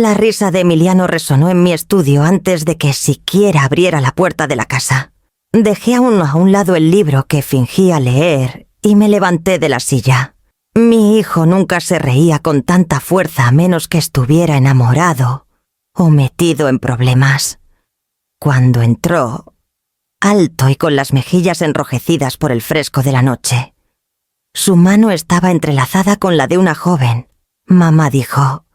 La risa de Emiliano resonó en mi estudio antes de que siquiera abriera la puerta de la casa. Dejé a un lado el libro que fingía leer y me levanté de la silla. Mi hijo nunca se reía con tanta fuerza a menos que estuviera enamorado o metido en problemas. Cuando entró, alto y con las mejillas enrojecidas por el fresco de la noche, su mano estaba entrelazada con la de una joven. Mamá dijo,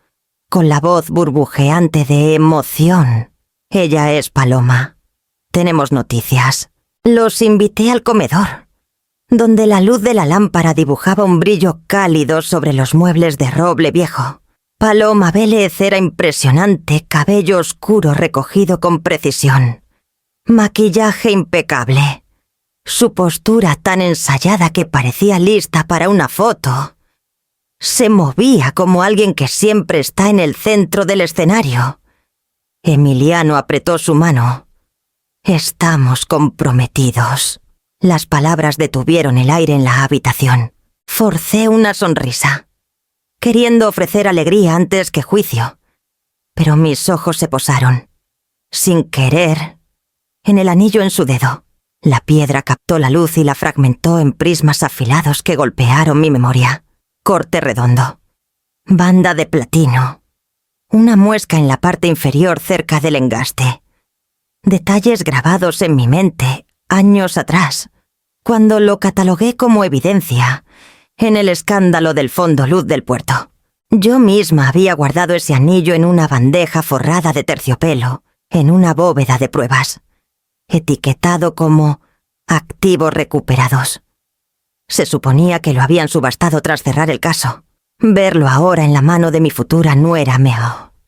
con la voz burbujeante de emoción: «Ella es Paloma. Tenemos noticias». Los invité al comedor, donde la luz de la lámpara dibujaba un brillo cálido sobre los muebles de roble viejo. Paloma Vélez era impresionante, cabello oscuro recogido con precisión, maquillaje impecable, su postura tan ensayada que parecía lista para una foto. Se movía como alguien que siempre está en el centro del escenario. Emiliano apretó su mano. «Estamos comprometidos». Las palabras detuvieron el aire en la habitación. Forcé una sonrisa, queriendo ofrecer alegría antes que juicio, pero mis ojos se posaron, sin querer, en el anillo en su dedo. La piedra captó la luz y la fragmentó en prismas afilados que golpearon mi memoria. Corte redondo, banda de platino, una muesca en la parte inferior cerca del engaste. Detalles grabados en mi mente años atrás, cuando lo catalogué como evidencia en el escándalo del fondo luz del puerto. Yo misma había guardado ese anillo en una bandeja forrada de terciopelo, en una bóveda de pruebas, etiquetado como activos recuperados. Se suponía que lo habían subastado tras cerrar el caso. Verlo ahora en la mano de mi futura nuera me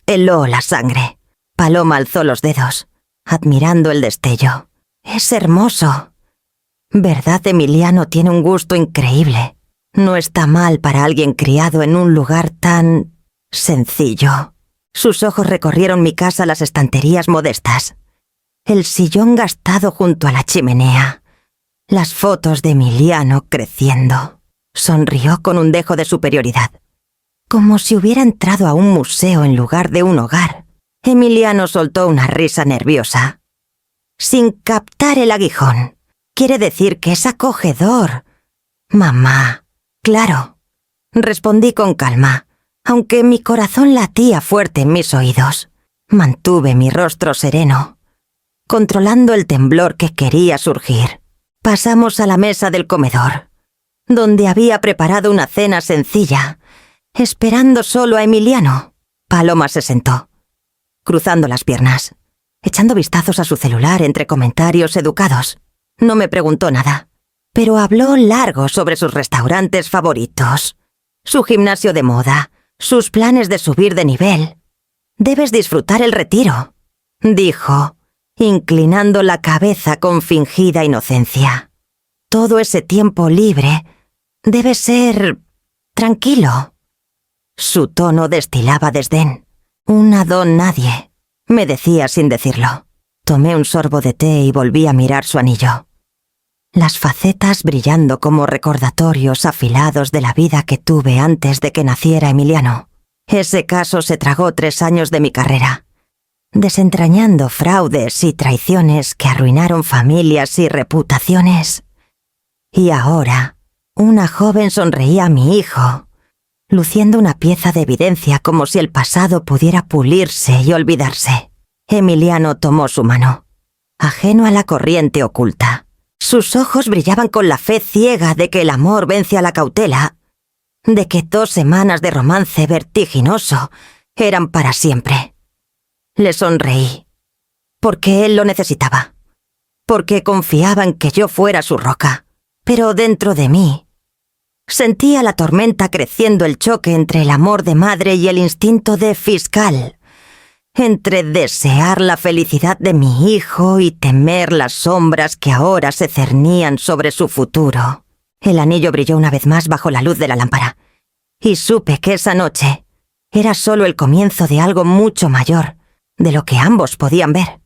heló la sangre. Paloma alzó los dedos, admirando el destello. «Es hermoso. ¿Verdad, Emiliano tiene un gusto increíble? No está mal para alguien criado en un lugar tan sencillo». Sus ojos recorrieron mi casa, las estanterías modestas, el sillón gastado junto a la chimenea, las fotos de Emiliano creciendo. Sonrió con un dejo de superioridad, como si hubiera entrado a un museo en lugar de un hogar. Emiliano soltó una risa nerviosa, sin captar el aguijón. «Quiere decir que es acogedor». «Mamá, claro», respondí con calma, aunque mi corazón latía fuerte en mis oídos. Mantuve mi rostro sereno, controlando el temblor que quería surgir. Pasamos a la mesa del comedor, donde había preparado una cena sencilla, esperando solo a Emiliano. Paloma se sentó, cruzando las piernas, echando vistazos a su celular entre comentarios educados. No me preguntó nada, pero habló largo sobre sus restaurantes favoritos, su gimnasio de moda, sus planes de subir de nivel. «Debes disfrutar el retiro», dijo, inclinando la cabeza con fingida inocencia. «Todo ese tiempo libre debe ser tranquilo». Su tono destilaba desdén. «Una don nadie», me decía sin decirlo. Tomé un sorbo de té y volví a mirar su anillo. Las facetas brillando como recordatorios afilados de la vida que tuve antes de que naciera Emiliano. Ese caso se tragó 3 años de mi carrera, desentrañando fraudes y traiciones que arruinaron familias y reputaciones. Y ahora, una joven sonreía a mi hijo, luciendo una pieza de evidencia como si el pasado pudiera pulirse y olvidarse. Emiliano tomó su mano, ajeno a la corriente oculta. Sus ojos brillaban con la fe ciega de que el amor vence a la cautela, de que 2 semanas de romance vertiginoso eran para siempre. Le sonreí, porque él lo necesitaba, porque confiaba en que yo fuera su roca. Pero dentro de mí sentía la tormenta creciendo, el choque entre el amor de madre y el instinto de fiscal, entre desear la felicidad de mi hijo y temer las sombras que ahora se cernían sobre su futuro. El anillo brilló una vez más bajo la luz de la lámpara, y supe que esa noche era solo el comienzo de algo mucho mayor de lo que ambos podían ver.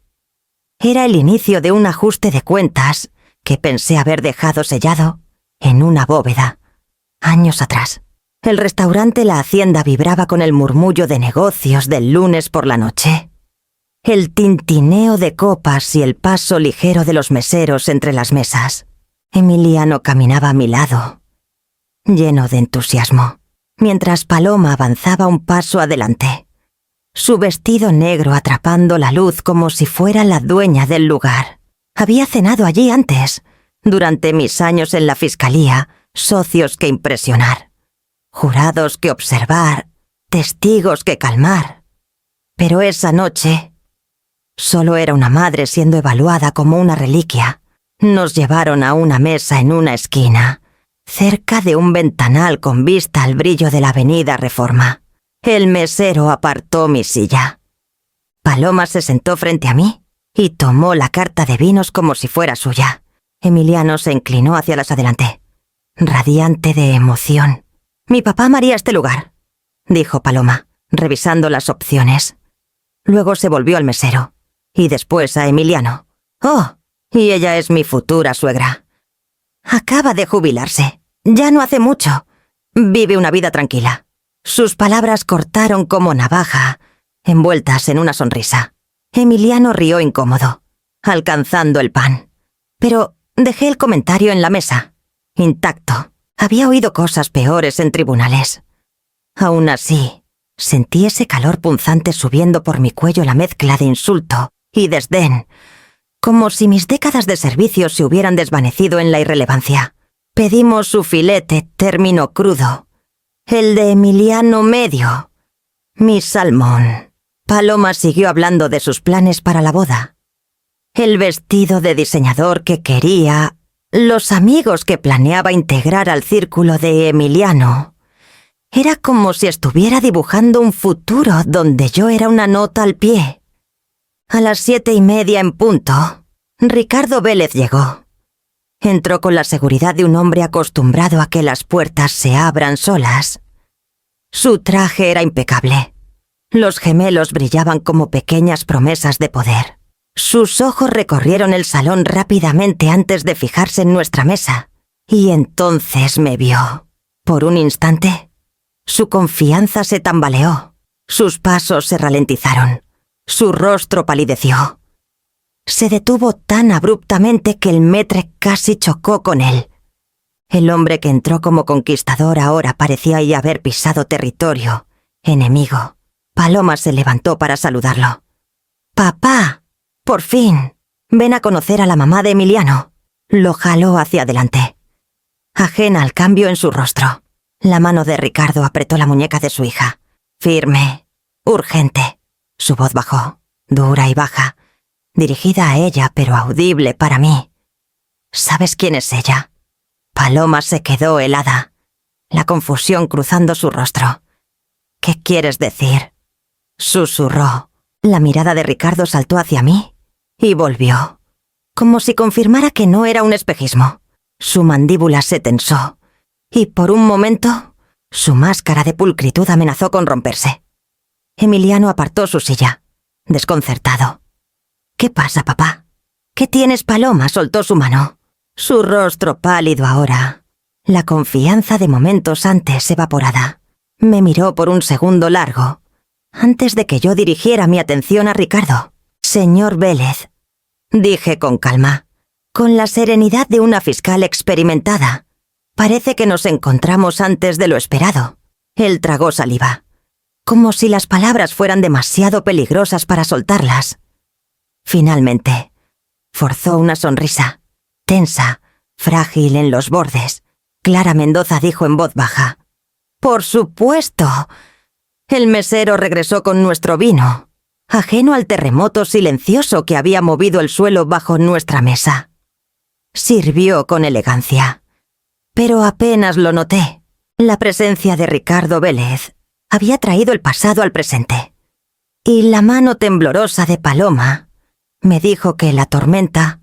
Era el inicio de un ajuste de cuentas que pensé haber dejado sellado en una bóveda años atrás. El restaurante La Hacienda vibraba con el murmullo de negocios del lunes por la noche. El tintineo de copas y el paso ligero de los meseros entre las mesas. Emiliano caminaba a mi lado, lleno de entusiasmo, mientras Paloma avanzaba un paso adelante, su vestido negro atrapando la luz como si fuera la dueña del lugar. Había cenado allí antes, durante mis años en la fiscalía, socios que impresionar, jurados que observar, testigos que calmar. Pero esa noche solo era una madre siendo evaluada como una reliquia. Nos llevaron a una mesa en una esquina, cerca de un ventanal con vista al brillo de la avenida Reforma. El mesero apartó mi silla. Paloma se sentó frente a mí y tomó la carta de vinos como si fuera suya. Emiliano se inclinó hacia las adelante, radiante de emoción. «Mi papá amaría este lugar», dijo Paloma, revisando las opciones. Luego se volvió al mesero y después a Emiliano. «Oh, y ella es mi futura suegra. Acaba de jubilarse. Ya no hace mucho. Vive una vida tranquila». Sus palabras cortaron como navaja, envueltas en una sonrisa. Emiliano rió incómodo, alcanzando el pan. Pero dejé el comentario en la mesa, intacto. Había oído cosas peores en tribunales. Aún así, sentí ese calor punzante subiendo por mi cuello, la mezcla de insulto y desdén, como si mis décadas de servicio se hubieran desvanecido en la irrelevancia. Pedimos su filete término crudo, el de Emiliano medio, mi salmón. Paloma siguió hablando de sus planes para la boda. El vestido de diseñador que quería, los amigos que planeaba integrar al círculo de Emiliano. Era como si estuviera dibujando un futuro donde yo era una nota al pie. A las 7:30 en punto, Ricardo Vélez llegó. Entró con la seguridad de un hombre acostumbrado a que las puertas se abran solas. Su traje era impecable. Los gemelos brillaban como pequeñas promesas de poder. Sus ojos recorrieron el salón rápidamente antes de fijarse en nuestra mesa. Y entonces me vio. Por un instante, su confianza se tambaleó. Sus pasos se ralentizaron. Su rostro palideció. Se detuvo tan abruptamente que el maître casi chocó con él. El hombre que entró como conquistador ahora parecía ya haber pisado territorio enemigo. Paloma se levantó para saludarlo. «Papá, por fin, ven a conocer a la mamá de Emiliano». Lo jaló hacia adelante, ajena al cambio en su rostro. La mano de Ricardo apretó la muñeca de su hija. Firme, urgente. Su voz bajó, dura y baja, dirigida a ella pero audible para mí. «¿Sabes quién es ella?» Paloma se quedó helada, la confusión cruzando su rostro. «¿Qué quieres decir?», susurró. La mirada de Ricardo saltó hacia mí y volvió, como si confirmara que no era un espejismo. Su mandíbula se tensó y por un momento su máscara de pulcritud amenazó con romperse. Emiliano apartó su silla, desconcertado. «¿Qué pasa, papá? ¿Qué tienes?» Paloma soltó su mano. Su rostro pálido ahora, la confianza de momentos antes evaporada. Me miró por un segundo largo, antes de que yo dirigiera mi atención a Ricardo. «Señor Vélez», dije con calma, con la serenidad de una fiscal experimentada. «Parece que nos encontramos antes de lo esperado». Él tragó saliva, como si las palabras fueran demasiado peligrosas para soltarlas. Finalmente, forzó una sonrisa, tensa, frágil en los bordes. Clara Mendoza dijo en voz baja: «Por supuesto». El mesero regresó con nuestro vino, ajeno al terremoto silencioso que había movido el suelo bajo nuestra mesa. Sirvió con elegancia, pero apenas lo noté. La presencia de Ricardo Vélez había traído el pasado al presente, y la mano temblorosa de Paloma me dijo que la tormenta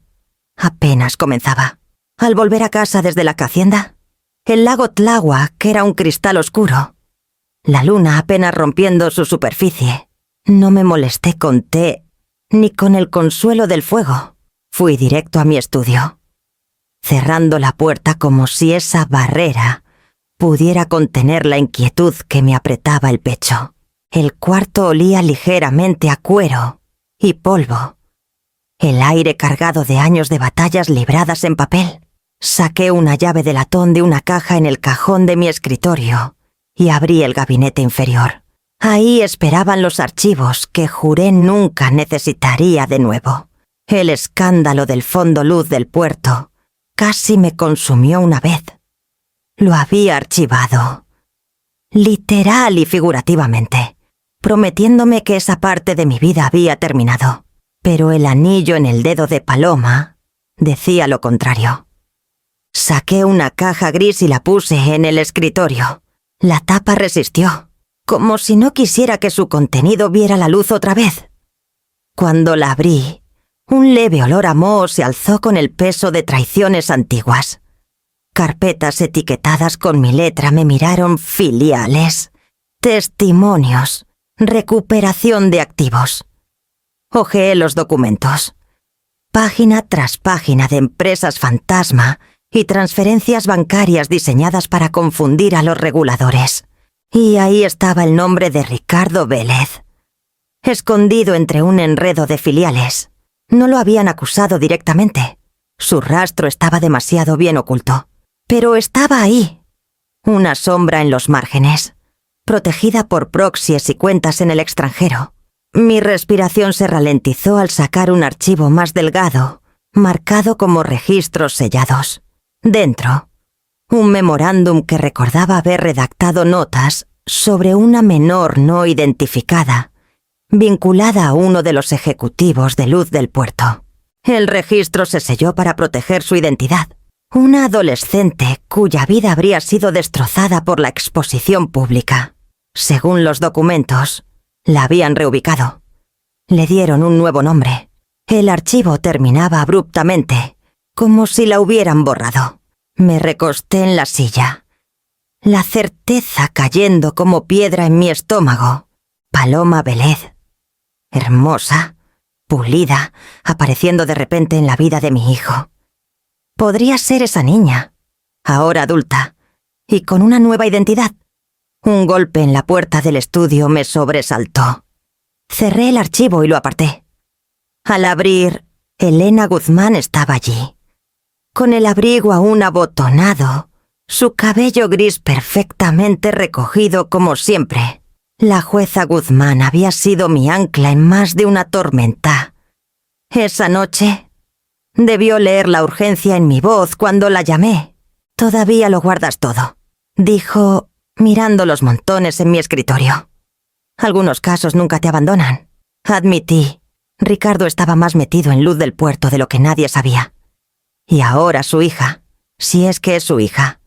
apenas comenzaba. Al volver a casa desde la hacienda, el lago Tláhuac era un cristal oscuro, la luna apenas rompiendo su superficie. No me molesté con té ni con el consuelo del fuego. Fui directo a mi estudio, cerrando la puerta como si esa barrera pudiera contener la inquietud que me apretaba el pecho. El cuarto olía ligeramente a cuero y polvo. El aire cargado de años de batallas libradas en papel. Saqué una llave de latón de una caja en el cajón de mi escritorio y abrí el gabinete inferior. Ahí esperaban los archivos que juré nunca necesitaría de nuevo. El escándalo del fondo luz del puerto casi me consumió una vez. Lo había archivado, literal y figurativamente, prometiéndome que esa parte de mi vida había terminado. Pero el anillo en el dedo de Paloma decía lo contrario. Saqué una caja gris y la puse en el escritorio. La tapa resistió, como si no quisiera que su contenido viera la luz otra vez. Cuando la abrí, un leve olor a moho se alzó con el peso de traiciones antiguas. Carpetas etiquetadas con mi letra me miraron filiales, testimonios, recuperación de activos. Hojeé los documentos. Página tras página de empresas fantasma y transferencias bancarias diseñadas para confundir a los reguladores. Y ahí estaba el nombre de Ricardo Vélez, escondido entre un enredo de filiales. No lo habían acusado directamente. Su rastro estaba demasiado bien oculto. Pero estaba ahí, una sombra en los márgenes, protegida por proxies y cuentas en el extranjero. Mi respiración se ralentizó al sacar un archivo más delgado, marcado como registros sellados. Dentro, un memorándum que recordaba haber redactado notas sobre una menor no identificada, vinculada a uno de los ejecutivos de luz del puerto. El registro se selló para proteger su identidad. Una adolescente cuya vida habría sido destrozada por la exposición pública. Según los documentos, la habían reubicado. Le dieron un nuevo nombre. El archivo terminaba abruptamente, como si la hubieran borrado. Me recosté en la silla, la certeza cayendo como piedra en mi estómago. Paloma Vélez, hermosa, pulida, apareciendo de repente en la vida de mi hijo. Podría ser esa niña, ahora adulta, y con una nueva identidad. Un golpe en la puerta del estudio me sobresaltó. Cerré el archivo y lo aparté. Al abrir, Elena Guzmán estaba allí, con el abrigo aún abotonado, su cabello gris perfectamente recogido como siempre. La jueza Guzmán había sido mi ancla en más de una tormenta. Esa noche debió leer la urgencia en mi voz cuando la llamé. «Todavía lo guardas todo», dijo, mirando los montones en mi escritorio. «Algunos casos nunca te abandonan». Admití. Ricardo estaba más metido en luz del puerto de lo que nadie sabía. Y ahora su hija, si es que es su hija,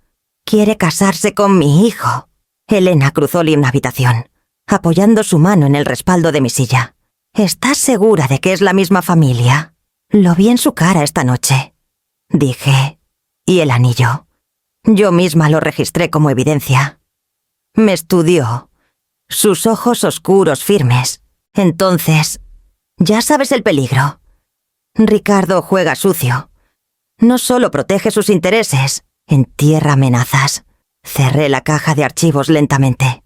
quiere casarse con mi hijo. Elena cruzó la habitación, apoyando su mano en el respaldo de mi silla. «¿Estás segura de que es la misma familia?» «Lo vi en su cara esta noche», dije. «¿Y el anillo?» Yo misma lo registré como evidencia. Me estudió. Sus ojos oscuros firmes. Entonces, ya sabes el peligro. Ricardo juega sucio. No solo protege sus intereses, entierra amenazas. Cerré la caja de archivos lentamente,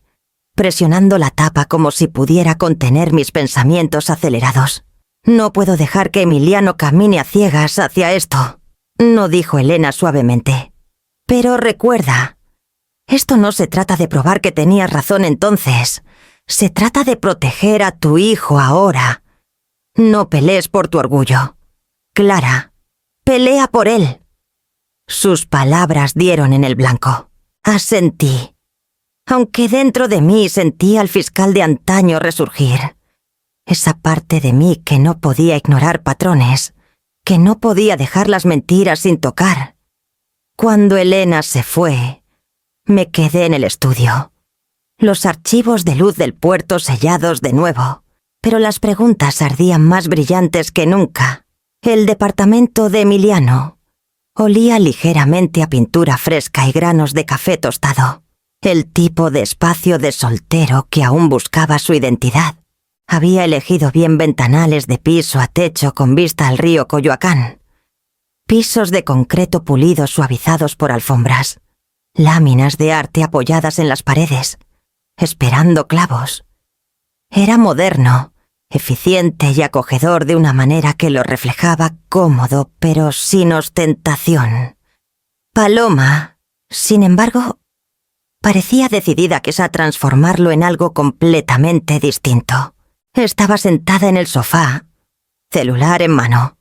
presionando la tapa como si pudiera contener mis pensamientos acelerados. «No puedo dejar que Emiliano camine a ciegas hacia esto», no dijo Elena suavemente. «Pero recuerda, esto no se trata de probar que tenías razón entonces. Se trata de proteger a tu hijo ahora. No pelees por tu orgullo. Clara, pelea por él». Sus palabras dieron en el blanco. Asentí, aunque dentro de mí sentía al fiscal de antaño resurgir. Esa parte de mí que no podía ignorar patrones, que no podía dejar las mentiras sin tocar. Cuando Elena se fue, me quedé en el estudio. Los archivos de luz del puerto sellados de nuevo, pero las preguntas ardían más brillantes que nunca. El departamento de Emiliano olía ligeramente a pintura fresca y granos de café tostado. El tipo de espacio de soltero que aún buscaba su identidad. Había elegido bien ventanales de piso a techo con vista al río Coyoacán. Pisos de concreto pulido suavizados por alfombras. láminas de arte apoyadas en las paredes, esperando clavos. Era moderno, eficiente y acogedor de una manera que lo reflejaba cómodo, pero sin ostentación. Paloma, sin embargo, parecía decidida a transformarlo en algo completamente distinto. Estaba sentada en el sofá, celular en mano,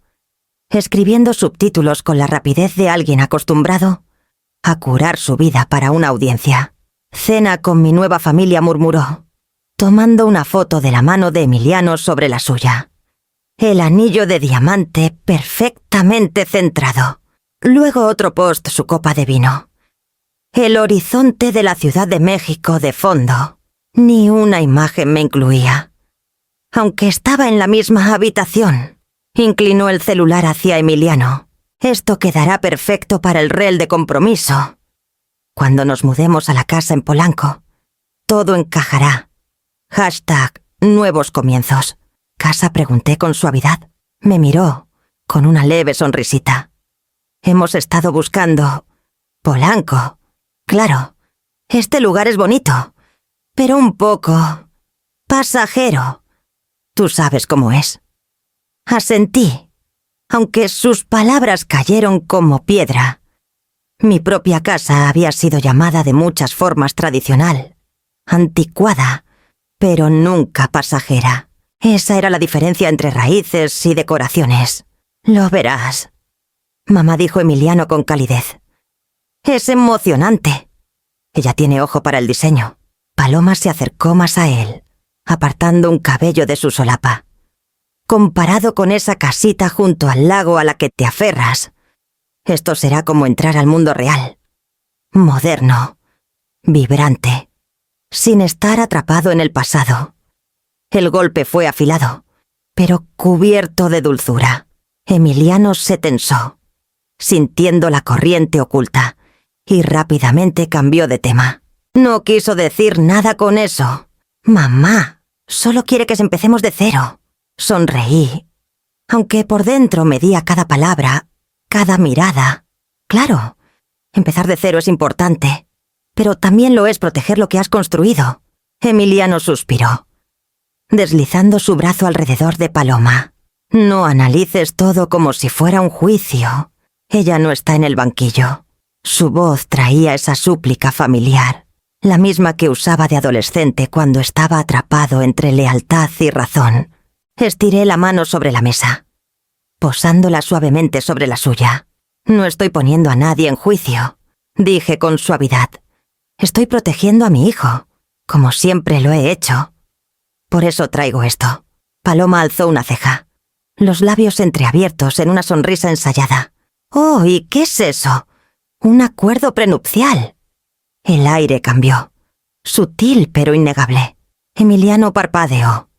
escribiendo subtítulos con la rapidez de alguien acostumbrado a curar su vida para una audiencia. «Cena con mi nueva familia», murmuró, tomando una foto de la mano de Emiliano sobre la suya. El anillo de diamante perfectamente centrado. Luego otro post, su copa de vino. El horizonte de la Ciudad de México de fondo. Ni una imagen me incluía. Aunque estaba en la misma habitación, inclinó el celular hacia Emiliano. Esto quedará perfecto para el reel de compromiso. Cuando nos mudemos a la casa en Polanco, todo encajará. #nuevos comienzos. ¿Casa?, pregunté con suavidad. Me miró, con una leve sonrisita. Hemos estado buscando... Polanco. Claro, este lugar es bonito, pero un poco... pasajero. Tú sabes cómo es. Asentí, aunque sus palabras cayeron como piedra. Mi propia casa había sido llamada de muchas formas tradicional, anticuada, pero nunca pasajera. Esa era la diferencia entre raíces y decoraciones. Lo verás, mamá, dijo Emiliano con calidez. Es emocionante. Ella tiene ojo para el diseño. Paloma se acercó más a él, apartando un cabello de su solapa. Comparado con esa casita junto al lago a la que te aferras, esto será como entrar al mundo real. Moderno, vibrante, sin estar atrapado en el pasado. El golpe fue afilado, pero cubierto de dulzura. Emiliano se tensó, sintiendo la corriente oculta, y rápidamente cambió de tema. No quiso decir nada con eso. Mamá, solo quiere que empecemos de cero. Sonreí, aunque por dentro medía cada palabra, cada mirada. Claro, empezar de cero es importante, pero también lo es proteger lo que has construido. Emiliano suspiró, deslizando su brazo alrededor de Paloma. No analices todo como si fuera un juicio. Ella no está en el banquillo. Su voz traía esa súplica familiar, la misma que usaba de adolescente cuando estaba atrapado entre lealtad y razón. Estiré la mano sobre la mesa, posándola suavemente sobre la suya. No estoy poniendo a nadie en juicio, dije con suavidad. Estoy protegiendo a mi hijo, como siempre lo he hecho. Por eso traigo esto. Paloma alzó una ceja, los labios entreabiertos en una sonrisa ensayada. «Oh, ¿y qué es eso? Un acuerdo prenupcial». El aire cambió, sutil pero innegable. Emiliano parpadeó,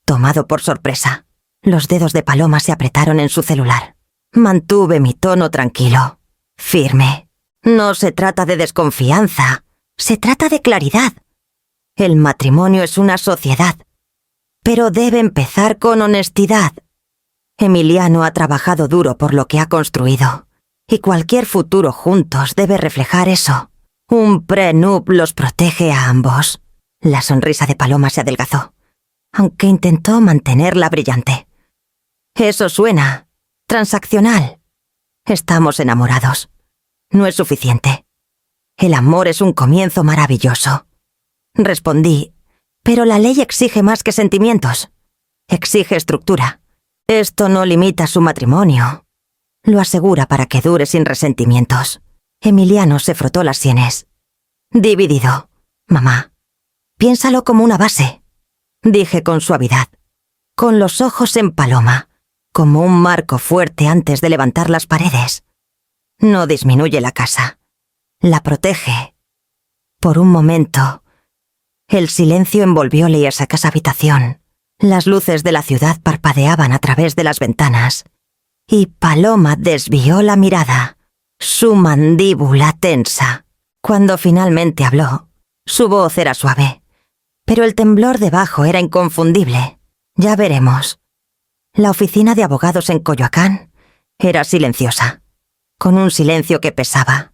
tomado por sorpresa. Los dedos de Paloma se apretaron en su celular. Mantuve mi tono tranquilo, firme. No se trata de desconfianza, se trata de claridad. El matrimonio es una sociedad, pero debe empezar con honestidad. Emiliano ha trabajado duro por lo que ha construido, y cualquier futuro juntos debe reflejar eso. Un prenup los protege a ambos. La sonrisa de Paloma se adelgazó, aunque intentó mantenerla brillante. Eso suena transaccional. Estamos enamorados. No es suficiente. El amor es un comienzo maravilloso. Respondí, pero la ley exige más que sentimientos. Exige estructura. Esto no limita su matrimonio. Lo asegura para que dure sin resentimientos. Emiliano se frotó las sienes. Dividido. Mamá, piénsalo como una base, dije con suavidad, con los ojos en Paloma, como un marco fuerte antes de levantar las paredes. No disminuye la casa, la protege. Por un momento, el silencio envolvióle a esa casa habitación. Las luces de la ciudad parpadeaban a través de las ventanas, y Paloma desvió la mirada, su mandíbula tensa. Cuando finalmente habló, su voz era suave, pero el temblor debajo era inconfundible. Ya veremos. La oficina de abogados en Coyoacán era silenciosa, con un silencio que pesaba.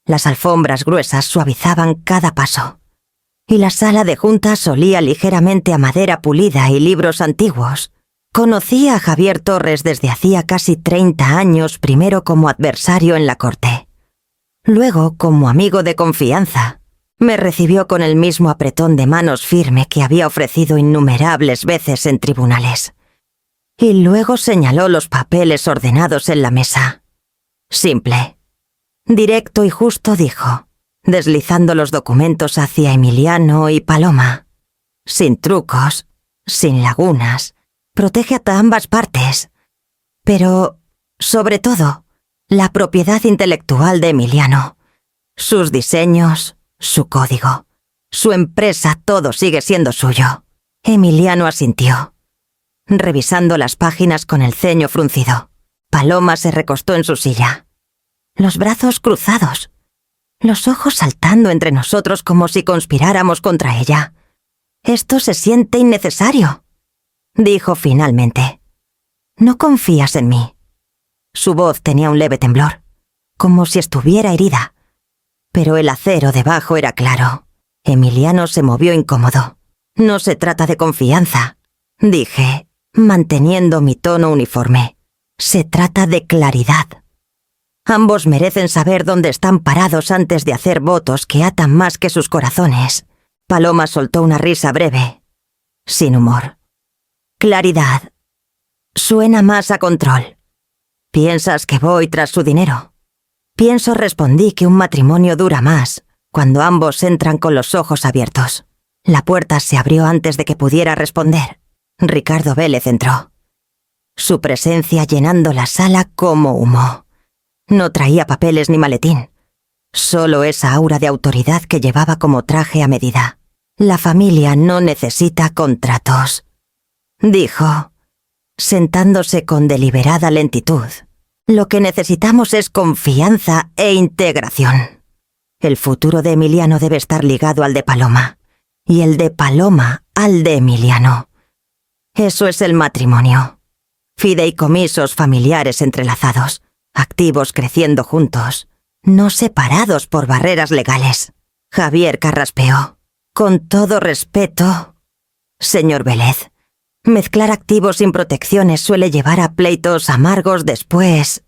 Las alfombras gruesas suavizaban cada paso. Y la sala de juntas olía ligeramente a madera pulida y libros antiguos. Conocí a Javier Torres desde hacía casi 30 años, primero como adversario en la corte. Luego como amigo de confianza. Me recibió con el mismo apretón de manos firme que había ofrecido innumerables veces en tribunales. Y luego señaló los papeles ordenados en la mesa. Simple. Directo y justo dijo, deslizando los documentos hacia Emiliano y Paloma. Sin trucos, sin lagunas, protege a ambas partes. Pero, sobre todo, la propiedad intelectual de Emiliano. Sus diseños, su código, su empresa, todo sigue siendo suyo. Emiliano asintió, revisando las páginas con el ceño fruncido. Paloma se recostó en su silla, los brazos cruzados, los ojos saltando entre nosotros como si conspiráramos contra ella. «Esto se siente innecesario», dijo finalmente. «¿No confías en mí?» Su voz tenía un leve temblor, como si estuviera herida. Pero el acero debajo era claro. Emiliano se movió incómodo. «No se trata de confianza», dije, manteniendo mi tono uniforme. «Se trata de claridad. Ambos merecen saber dónde están parados antes de hacer votos que atan más que sus corazones». Paloma soltó una risa breve, sin humor. «Claridad. Suena más a control. ¿Piensas que voy tras su dinero?» «Pienso», respondí, «que un matrimonio dura más cuando ambos entran con los ojos abiertos». La puerta se abrió antes de que pudiera responder. Ricardo Vélez entró. Su presencia llenando la sala como humo. No traía papeles ni maletín. Solo esa aura de autoridad que llevaba como traje a medida. «La familia no necesita contratos», dijo, sentándose con deliberada lentitud. «Lo que necesitamos es confianza e integración. El futuro de Emiliano debe estar ligado al de Paloma, y el de Paloma al de Emiliano. Eso es el matrimonio. Fideicomisos familiares entrelazados, activos creciendo juntos, no separados por barreras legales». Javier carraspeó. «Con todo respeto, señor Vélez, mezclar activos sin protecciones suele llevar a pleitos amargos después.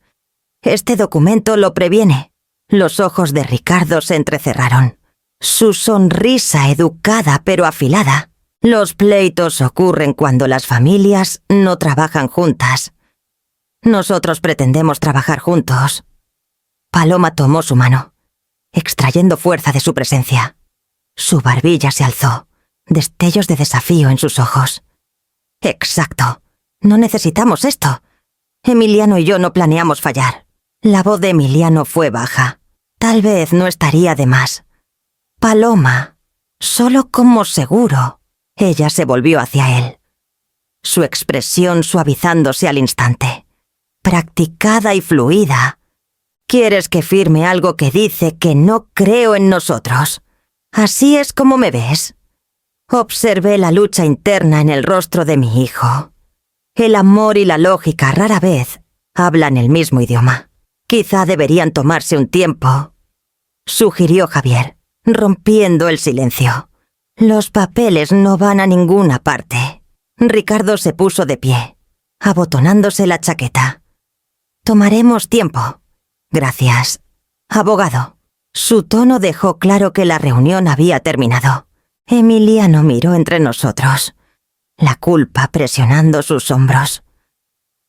Este documento lo previene». Los ojos de Ricardo se entrecerraron. Su sonrisa educada pero afilada. «Los pleitos ocurren cuando las familias no trabajan juntas. Nosotros pretendemos trabajar juntos». Paloma tomó su mano, extrayendo fuerza de su presencia. Su barbilla se alzó, destellos de desafío en sus ojos. «Exacto. No necesitamos esto. Emiliano y yo no planeamos fallar». La voz de Emiliano fue baja. Tal vez no estaría de más. «Paloma, solo como seguro». Ella se volvió hacia él, su expresión suavizándose al instante. Practicada y fluida. «¿Quieres que firme algo que dice que no creo en nosotros? ¿Así es como me ves?» Observé la lucha interna en el rostro de mi hijo. El amor y la lógica rara vez hablan el mismo idioma. Quizá deberían tomarse un tiempo, sugirió Javier, rompiendo el silencio. «Los papeles no van a ninguna parte». Ricardo se puso de pie, abotonándose la chaqueta. «Tomaremos tiempo. Gracias, abogado». Su tono dejó claro que la reunión había terminado. Emiliano miró entre nosotros, la culpa presionando sus hombros.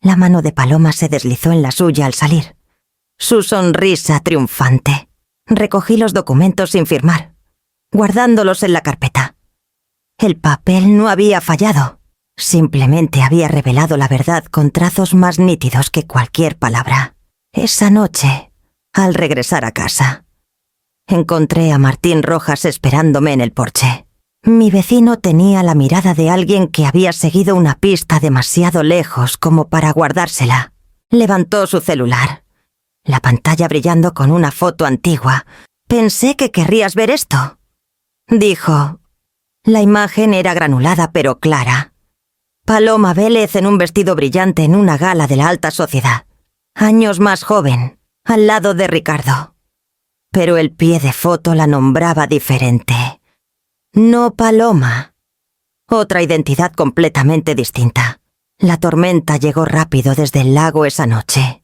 La mano de Paloma se deslizó en la suya al salir. Su sonrisa triunfante. Recogí los documentos sin firmar, guardándolos en la carpeta. El papel no había fallado. Simplemente había revelado la verdad con trazos más nítidos que cualquier palabra. Esa noche, al regresar a casa, encontré a Martín Rojas esperándome en el porche. Mi vecino tenía la mirada de alguien que había seguido una pista demasiado lejos como para guardársela. Levantó su celular, la pantalla brillando con una foto antigua. «Pensé que querrías ver esto», dijo. La imagen era granulada pero clara. Paloma Vélez en un vestido brillante en una gala de la alta sociedad. Años más joven, al lado de Ricardo. pero el pie de foto la nombraba diferente. No Paloma. Otra identidad completamente distinta. La tormenta llegó rápido desde el lago esa noche,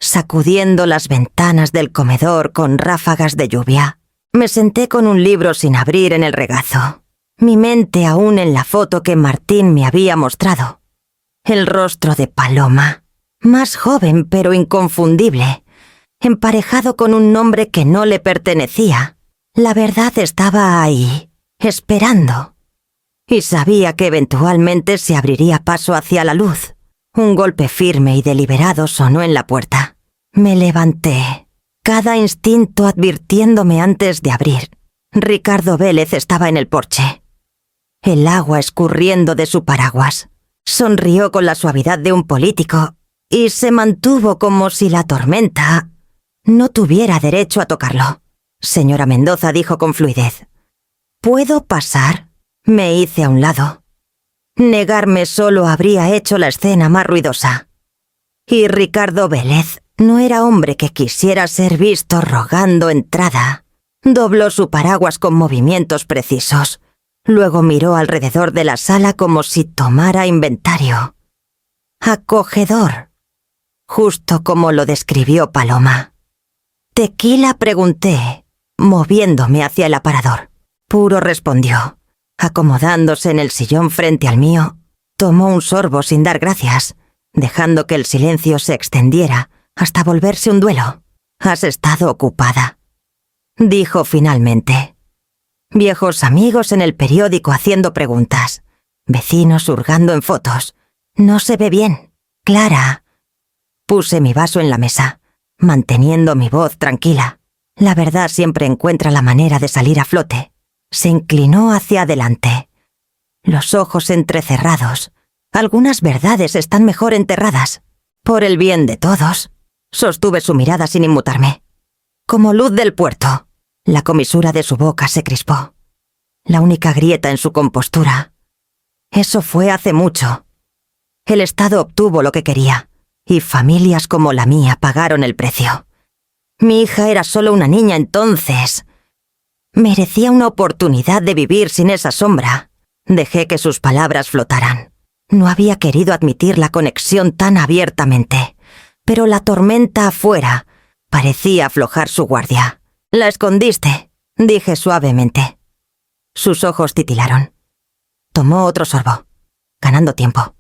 sacudiendo las ventanas del comedor con ráfagas de lluvia. Me senté con un libro sin abrir en el regazo, mi mente aún en la foto que Martín me había mostrado. El rostro de Paloma, más joven pero inconfundible, emparejado con un nombre que no le pertenecía. La verdad estaba ahí, esperando. Y sabía que eventualmente se abriría paso hacia la luz. Un golpe firme y deliberado sonó en la puerta. Me levanté, cada instinto advirtiéndome antes de abrir. Ricardo Vélez estaba en el porche, el agua escurriendo de su paraguas. Sonrió con la suavidad de un político y se mantuvo como si la tormenta no tuviera derecho a tocarlo. Señora Mendoza, dijo con fluidez. ¿Puedo pasar? Me hice a un lado. Negarme solo habría hecho la escena más ruidosa. Y Ricardo Vélez no era hombre que quisiera ser visto rogando entrada. Dobló su paraguas con movimientos precisos. Luego miró alrededor de la sala como si tomara inventario. Acogedor, justo como lo describió Paloma. ¿Tequila?, pregunté, moviéndome hacia el aparador. Puro respondió. Acomodándose en el sillón frente al mío, tomó un sorbo sin dar gracias, dejando que el silencio se extendiera hasta volverse un duelo. «Has estado ocupada», dijo finalmente. Viejos amigos en el periódico haciendo preguntas, vecinos hurgando en fotos. «No se ve bien, Clara». Puse mi vaso en la mesa, manteniendo mi voz tranquila. La verdad siempre encuentra la manera de salir a flote. Se inclinó hacia adelante, los ojos entrecerrados. Algunas verdades están mejor enterradas. Por el bien de todos, sostuve su mirada sin inmutarme. Como luz del puerto, la comisura de su boca se crispó. La única grieta en su compostura. Eso fue hace mucho. El Estado obtuvo lo que quería, y familias como la mía pagaron el precio. Mi hija era solo una niña entonces. Merecía una oportunidad de vivir sin esa sombra. Dejé que sus palabras flotaran. No había querido admitir la conexión tan abiertamente, pero la tormenta afuera parecía aflojar su guardia. «La escondiste», dije suavemente. Sus ojos titilaron. Tomó otro sorbo, ganando tiempo.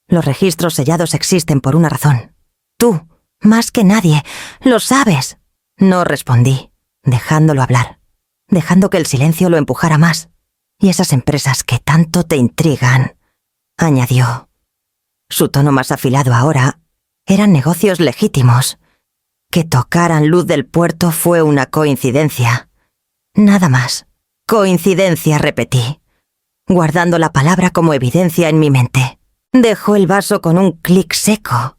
Los registros sellados existen por una razón. Tú, más que nadie, lo sabes. No respondí, dejándolo hablar, dejando que el silencio lo empujara más. «Y esas empresas que tanto te intrigan», añadió. Su tono más afilado ahora eran negocios legítimos. Que tocaran luz del puerto fue una coincidencia. Nada más. Coincidencia, repetí, guardando la palabra como evidencia en mi mente. Dejó el vaso con un clic seco.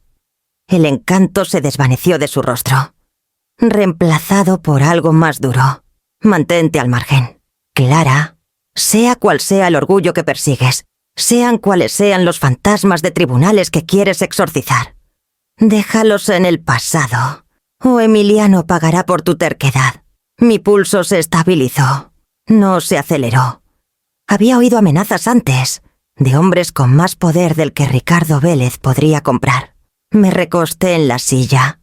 El encanto se desvaneció de su rostro, reemplazado por algo más duro. «Mantente al margen, Clara. Sea cual sea el orgullo que persigues, sean cuales sean los fantasmas de tribunales que quieres exorcizar, déjalos en el pasado, o Emiliano pagará por tu terquedad». Mi pulso se estabilizó, no se aceleró. Había oído amenazas antes, de hombres con más poder del que Ricardo Vélez podría comprar. Me recosté en la silla,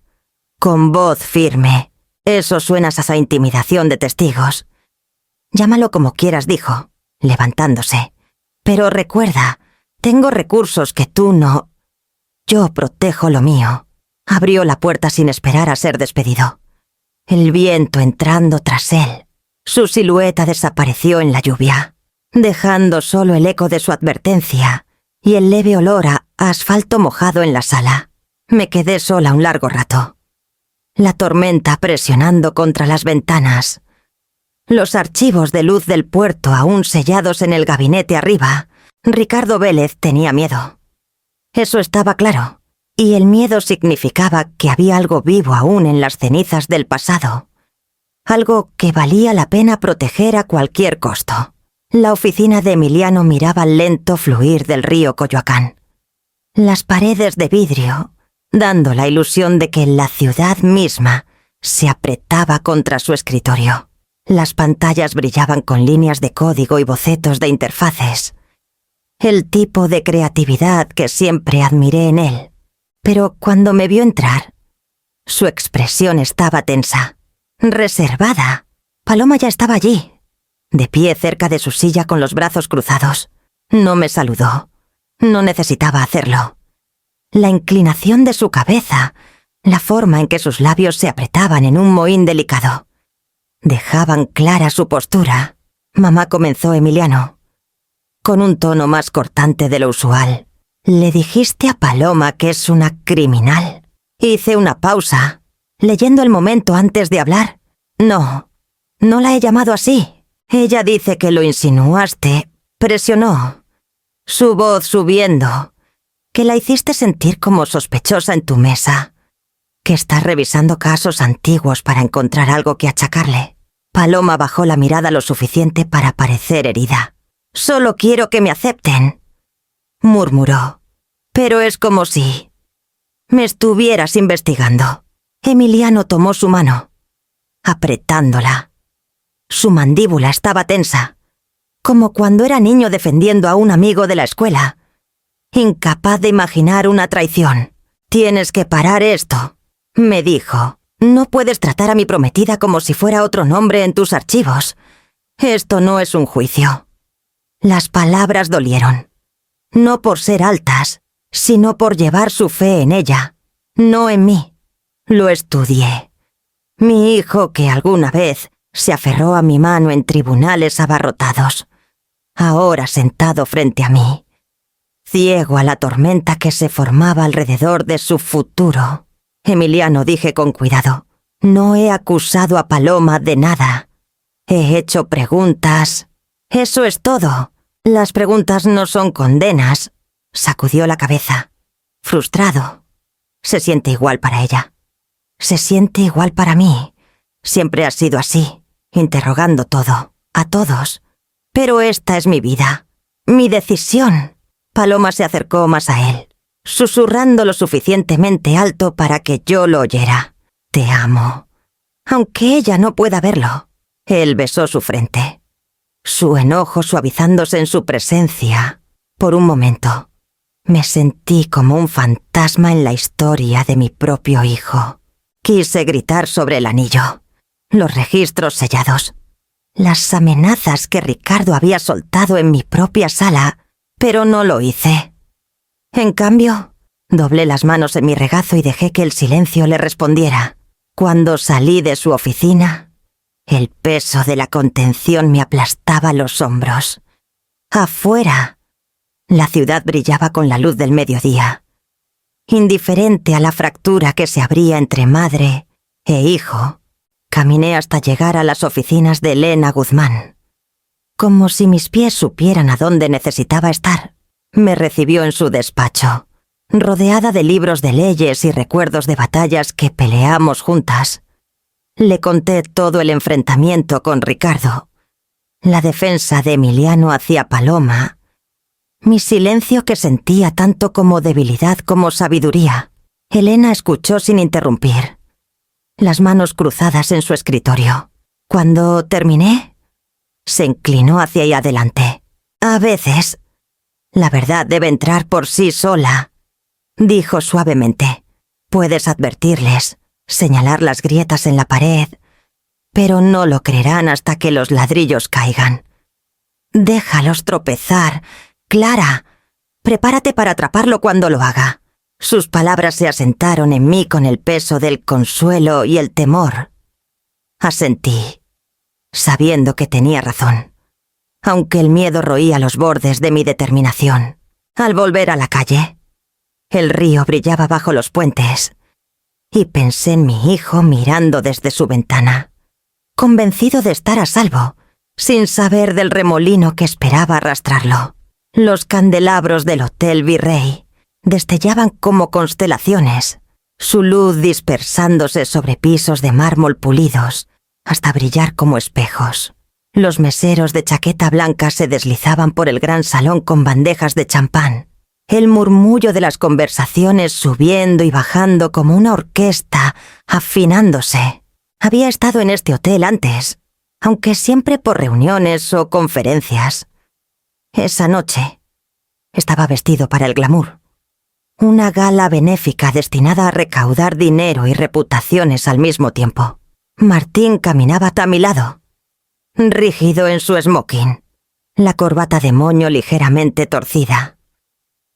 con voz firme. «Eso suena a intimidación de testigos». «Llámalo como quieras», dijo, levantándose. «Pero recuerda, tengo recursos que tú no. Yo protejo lo mío». Abrió la puerta sin esperar a ser despedido. El viento entrando tras él. Su silueta desapareció en la lluvia, dejando solo el eco de su advertencia y el leve olor a asfalto mojado en la sala. Me quedé sola un largo rato. La tormenta presionando contra las ventanas. Los archivos de luz del puerto aún sellados en el gabinete arriba. Ricardo Vélez tenía miedo. Eso estaba claro. Y el miedo significaba que había algo vivo aún en las cenizas del pasado. Algo que valía la pena proteger a cualquier costo. La oficina de Emiliano miraba el lento fluir del río Coyoacán. Las paredes de vidrio, dando la ilusión de que la ciudad misma se apretaba contra su escritorio. Las pantallas brillaban con líneas de código y bocetos de interfaces. El tipo de creatividad que siempre admiré en él. Pero cuando me vio entrar, su expresión estaba tensa, reservada. Paloma ya estaba allí, de pie cerca de su silla con los brazos cruzados. No me saludó. No necesitaba hacerlo. La inclinación de su cabeza, la forma en que sus labios se apretaban en un mohín delicado, dejaban clara su postura. Mamá comenzó: Emiliano, con un tono más cortante de lo usual. ¿Le dijiste a Paloma que es una criminal? Hice una pausa, leyendo el momento antes de hablar. No la he llamado así. Ella dice que lo insinuaste, presionó, su voz subiendo, que la hiciste sentir como sospechosa en tu mesa, que estás revisando casos antiguos para encontrar algo que achacarle. Paloma bajó la mirada lo suficiente para parecer herida. Solo quiero que me acepten, murmuró. Pero es como si me estuvieras investigando. Emiliano tomó su mano, apretándola. Su mandíbula estaba tensa, como cuando era niño defendiendo a un amigo de la escuela, incapaz de imaginar una traición. Tienes que parar esto, me dijo. No puedes tratar a mi prometida como si fuera otro nombre en tus archivos. Esto no es un juicio. Las palabras dolieron, no por ser altas, sino por llevar su fe en ella, no en mí. Lo estudié. Mi hijo, que alguna vez se aferró a mi mano en tribunales abarrotados, ahora sentado frente a mí, ciego a la tormenta que se formaba alrededor de su futuro. Emiliano, dije con cuidado, no he acusado a Paloma de nada. He hecho preguntas. Eso es todo. Las preguntas no son condenas. Sacudió la cabeza, frustrado. Se siente igual para ella. Se siente igual para mí. Siempre ha sido así, interrogando todo, a todos. Pero esta es mi vida, mi decisión. Paloma se acercó más a él, susurrando lo suficientemente alto para que yo lo oyera. Te amo. Aunque ella no pueda verlo. Él besó su frente, su enojo suavizándose en su presencia. Por un momento, me sentí como un fantasma en la historia de mi propio hijo. Quise gritar sobre el anillo, los registros sellados, las amenazas que Ricardo había soltado en mi propia sala, pero no lo hice. En cambio, doblé las manos en mi regazo y dejé que el silencio le respondiera. Cuando salí de su oficina, el peso de la contención me aplastaba los hombros. Afuera, la ciudad brillaba con la luz del mediodía, indiferente a la fractura que se abría entre madre e hijo. Caminé hasta llegar a las oficinas de Elena Guzmán. Como si mis pies supieran a dónde necesitaba estar. Me recibió en su despacho, rodeada de libros de leyes y recuerdos de batallas que peleamos juntas. Le conté todo el enfrentamiento con Ricardo, la defensa de Emiliano hacia Paloma, mi silencio que sentía tanto como debilidad como sabiduría. Elena escuchó sin interrumpir, las manos cruzadas en su escritorio. Cuando terminé, se inclinó hacia y adelante. A veces, la verdad debe entrar por sí sola, dijo suavemente. Puedes advertirles, señalar las grietas en la pared, pero no lo creerán hasta que los ladrillos caigan. Déjalos tropezar. Clara, prepárate para atraparlo cuando lo haga. Sus palabras se asentaron en mí con el peso del consuelo y el temor. Asentí, sabiendo que tenía razón, aunque el miedo roía los bordes de mi determinación. Al volver a la calle, el río brillaba bajo los puentes, y pensé en mi hijo mirando desde su ventana, convencido de estar a salvo, sin saber del remolino que esperaba arrastrarlo. Los candelabros del Hotel Virrey destellaban como constelaciones, su luz dispersándose sobre pisos de mármol pulidos hasta brillar como espejos. Los meseros de chaqueta blanca se deslizaban por el gran salón con bandejas de champán. El murmullo de las conversaciones subiendo y bajando como una orquesta, afinándose. Había estado en este hotel antes, aunque siempre por reuniones o conferencias. Esa noche estaba vestido para el glamour. Una gala benéfica destinada a recaudar dinero y reputaciones al mismo tiempo. Martín caminaba a mi lado, rígido en su smoking, la corbata de moño ligeramente torcida.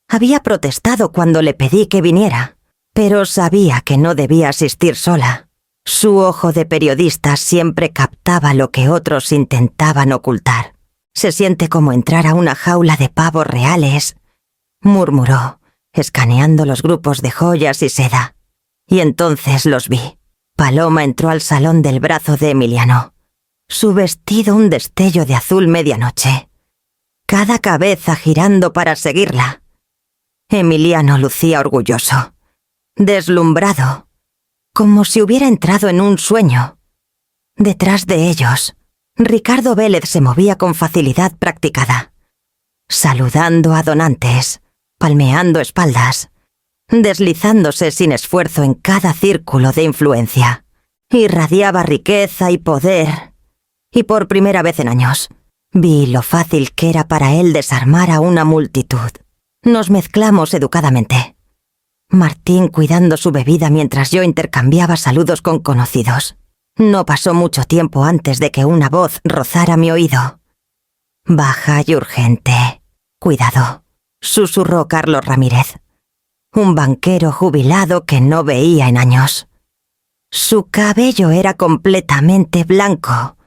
Había protestado cuando le pedí que viniera, pero sabía que no debía asistir sola. Su ojo de periodista siempre captaba lo que otros intentaban ocultar. Se siente como entrar a una jaula de pavos reales, murmuró, escaneando los grupos de joyas y seda. Y entonces los vi. Paloma entró al salón del brazo de Emiliano. Su vestido un destello de azul medianoche. Cada cabeza girando para seguirla. Emiliano lucía orgulloso, deslumbrado, como si hubiera entrado en un sueño. Detrás de ellos, Ricardo Vélez se movía con facilidad practicada, saludando a donantes, palmeando espaldas, deslizándose sin esfuerzo en cada círculo de influencia. Irradiaba riqueza y poder, y por primera vez en años, vi lo fácil que era para él desarmar a una multitud. Nos mezclamos educadamente. Martín cuidando su bebida mientras yo intercambiaba saludos con conocidos. No pasó mucho tiempo antes de que una voz rozara mi oído. «Baja y urgente. Cuidado», susurró Carlos Ramírez, un banquero jubilado que no veía en años. Su cabello era completamente blanco,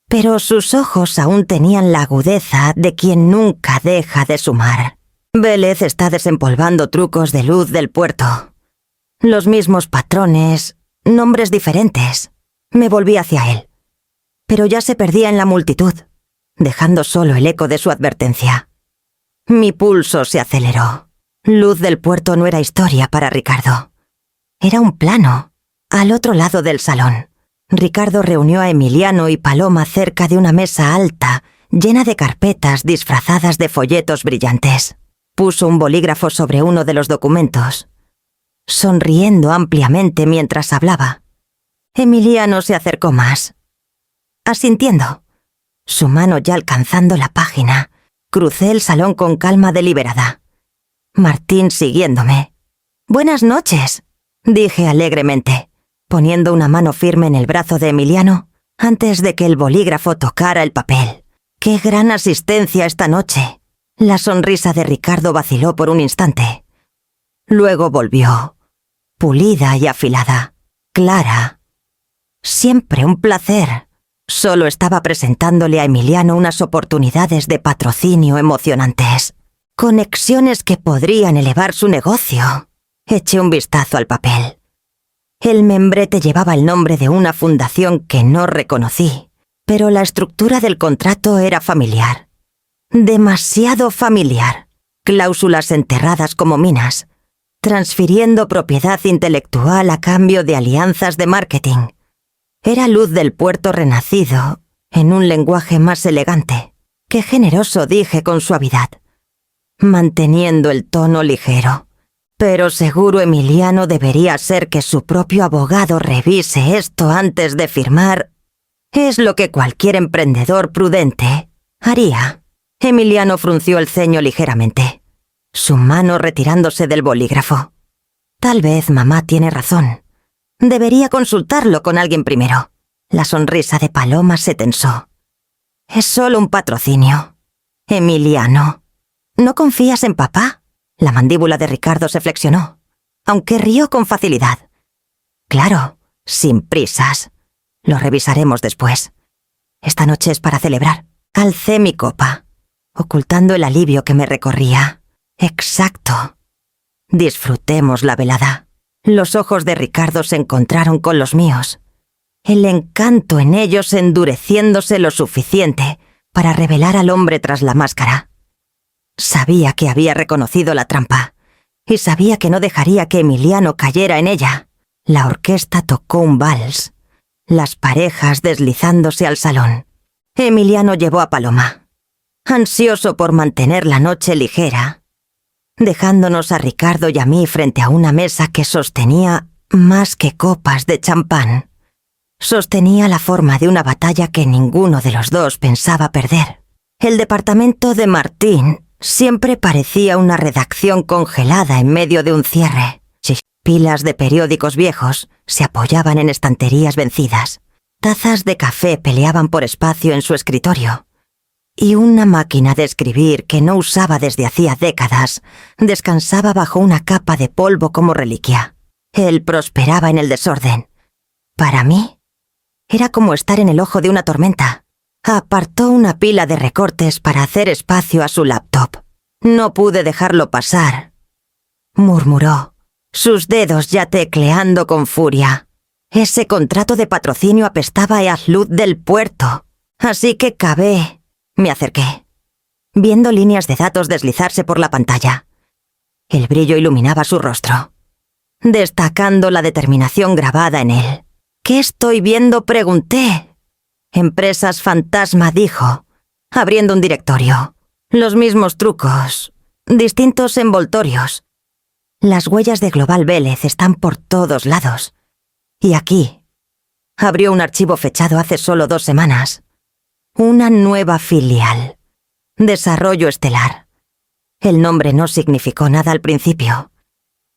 pero sus ojos aún tenían la agudeza de quien nunca deja de sumar. Vélez está desempolvando trucos de luz del puerto. Los mismos patrones, nombres diferentes. Me volví hacia él, pero ya se perdía en la multitud, dejando solo el eco de su advertencia. Mi pulso se aceleró. Luz del puerto no era historia para Ricardo. Era un plano, al otro lado del salón. Ricardo reunió a Emiliano y Paloma cerca de una mesa alta, llena de carpetas disfrazadas de folletos brillantes. Puso un bolígrafo sobre uno de los documentos, sonriendo ampliamente mientras hablaba. Emiliano se acercó más, asintiendo. Su mano ya alcanzando la página, crucé el salón con calma deliberada. Martín siguiéndome. «Buenas noches», dije alegremente, poniendo una mano firme en el brazo de Emiliano antes de que el bolígrafo tocara el papel. «Qué gran asistencia esta noche». La sonrisa de Ricardo vaciló por un instante. Luego volvió, pulida y afilada, clara. Siempre un placer. Solo estaba presentándole a Emiliano unas oportunidades de patrocinio emocionantes. Conexiones que podrían elevar su negocio. Eché un vistazo al papel. El membrete llevaba el nombre de una fundación que no reconocí, pero la estructura del contrato era familiar. Demasiado familiar. Cláusulas enterradas como minas, transfiriendo propiedad intelectual a cambio de alianzas de marketing. Era Luz del puerto renacido, en un lenguaje más elegante. Qué generoso, dije con suavidad, manteniendo el tono ligero. Pero seguro Emiliano debería ser que su propio abogado revise esto antes de firmar. Es lo que cualquier emprendedor prudente haría. Emiliano frunció el ceño ligeramente, su mano retirándose del bolígrafo. Tal vez mamá tiene razón. Debería consultarlo con alguien primero. La sonrisa de Paloma se tensó. Es solo un patrocinio. Emiliano, ¿no confías en papá? La mandíbula de Ricardo se flexionó, aunque rió con facilidad. Claro, sin prisas. Lo revisaremos después. Esta noche es para celebrar. Alcé mi copa, ocultando el alivio que me recorría. Exacto. Disfrutemos la velada. Los ojos de Ricardo se encontraron con los míos, el encanto en ellos endureciéndose lo suficiente para revelar al hombre tras la máscara. Sabía que había reconocido la trampa, y sabía que no dejaría que Emiliano cayera en ella. La orquesta tocó un vals, las parejas deslizándose al salón. Emiliano llevó a Paloma, ansioso por mantener la noche ligera, dejándonos a Ricardo y a mí frente a una mesa que sostenía más que copas de champán. Sostenía la forma de una batalla que ninguno de los dos pensaba perder. El departamento de Martín siempre parecía una redacción congelada en medio de un cierre. Pilas de periódicos viejos se apoyaban en estanterías vencidas. Tazas de café peleaban por espacio en su escritorio. Y una máquina de escribir que no usaba desde hacía décadas descansaba bajo una capa de polvo como reliquia. Él prosperaba en el desorden. Para mí, era como estar en el ojo de una tormenta. Apartó una pila de recortes para hacer espacio a su laptop. No pude dejarlo pasar, murmuró, sus dedos ya tecleando con furia. Ese contrato de patrocinio apestaba a luz del puerto, así que cavé. Me acerqué, viendo líneas de datos deslizarse por la pantalla. El brillo iluminaba su rostro, destacando la determinación grabada en él. ¿Qué estoy viendo?, pregunté. Empresas fantasma, dijo, abriendo un directorio. Los mismos trucos, distintos envoltorios. Las huellas de Global Vélez están por todos lados. Y aquí, abrió un archivo fechado hace solo 2 semanas. Una nueva filial. Desarrollo Estelar. El nombre no significó nada al principio,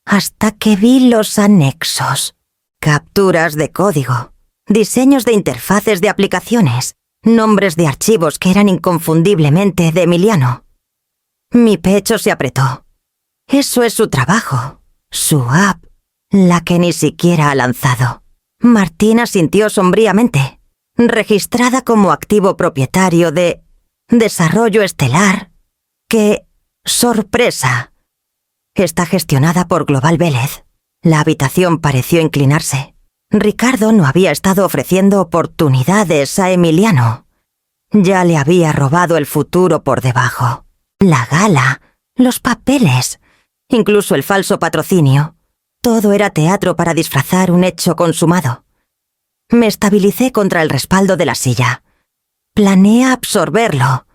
hasta que vi los anexos. Capturas de código, diseños de interfaces de aplicaciones, nombres de archivos que eran inconfundiblemente de Emiliano. Mi pecho se apretó. Eso es su trabajo, su app, la que ni siquiera ha lanzado. Martín asintió sombríamente. Registrada como activo propietario de Desarrollo Estelar. ¡Qué sorpresa! Está gestionada por Global Vélez. La habitación pareció inclinarse. Ricardo no había estado ofreciendo oportunidades a Emiliano. Ya le había robado el futuro por debajo. La gala, los papeles, incluso el falso patrocinio. Todo era teatro para disfrazar un hecho consumado. Me estabilicé contra el respaldo de la silla. Planea absorberlo.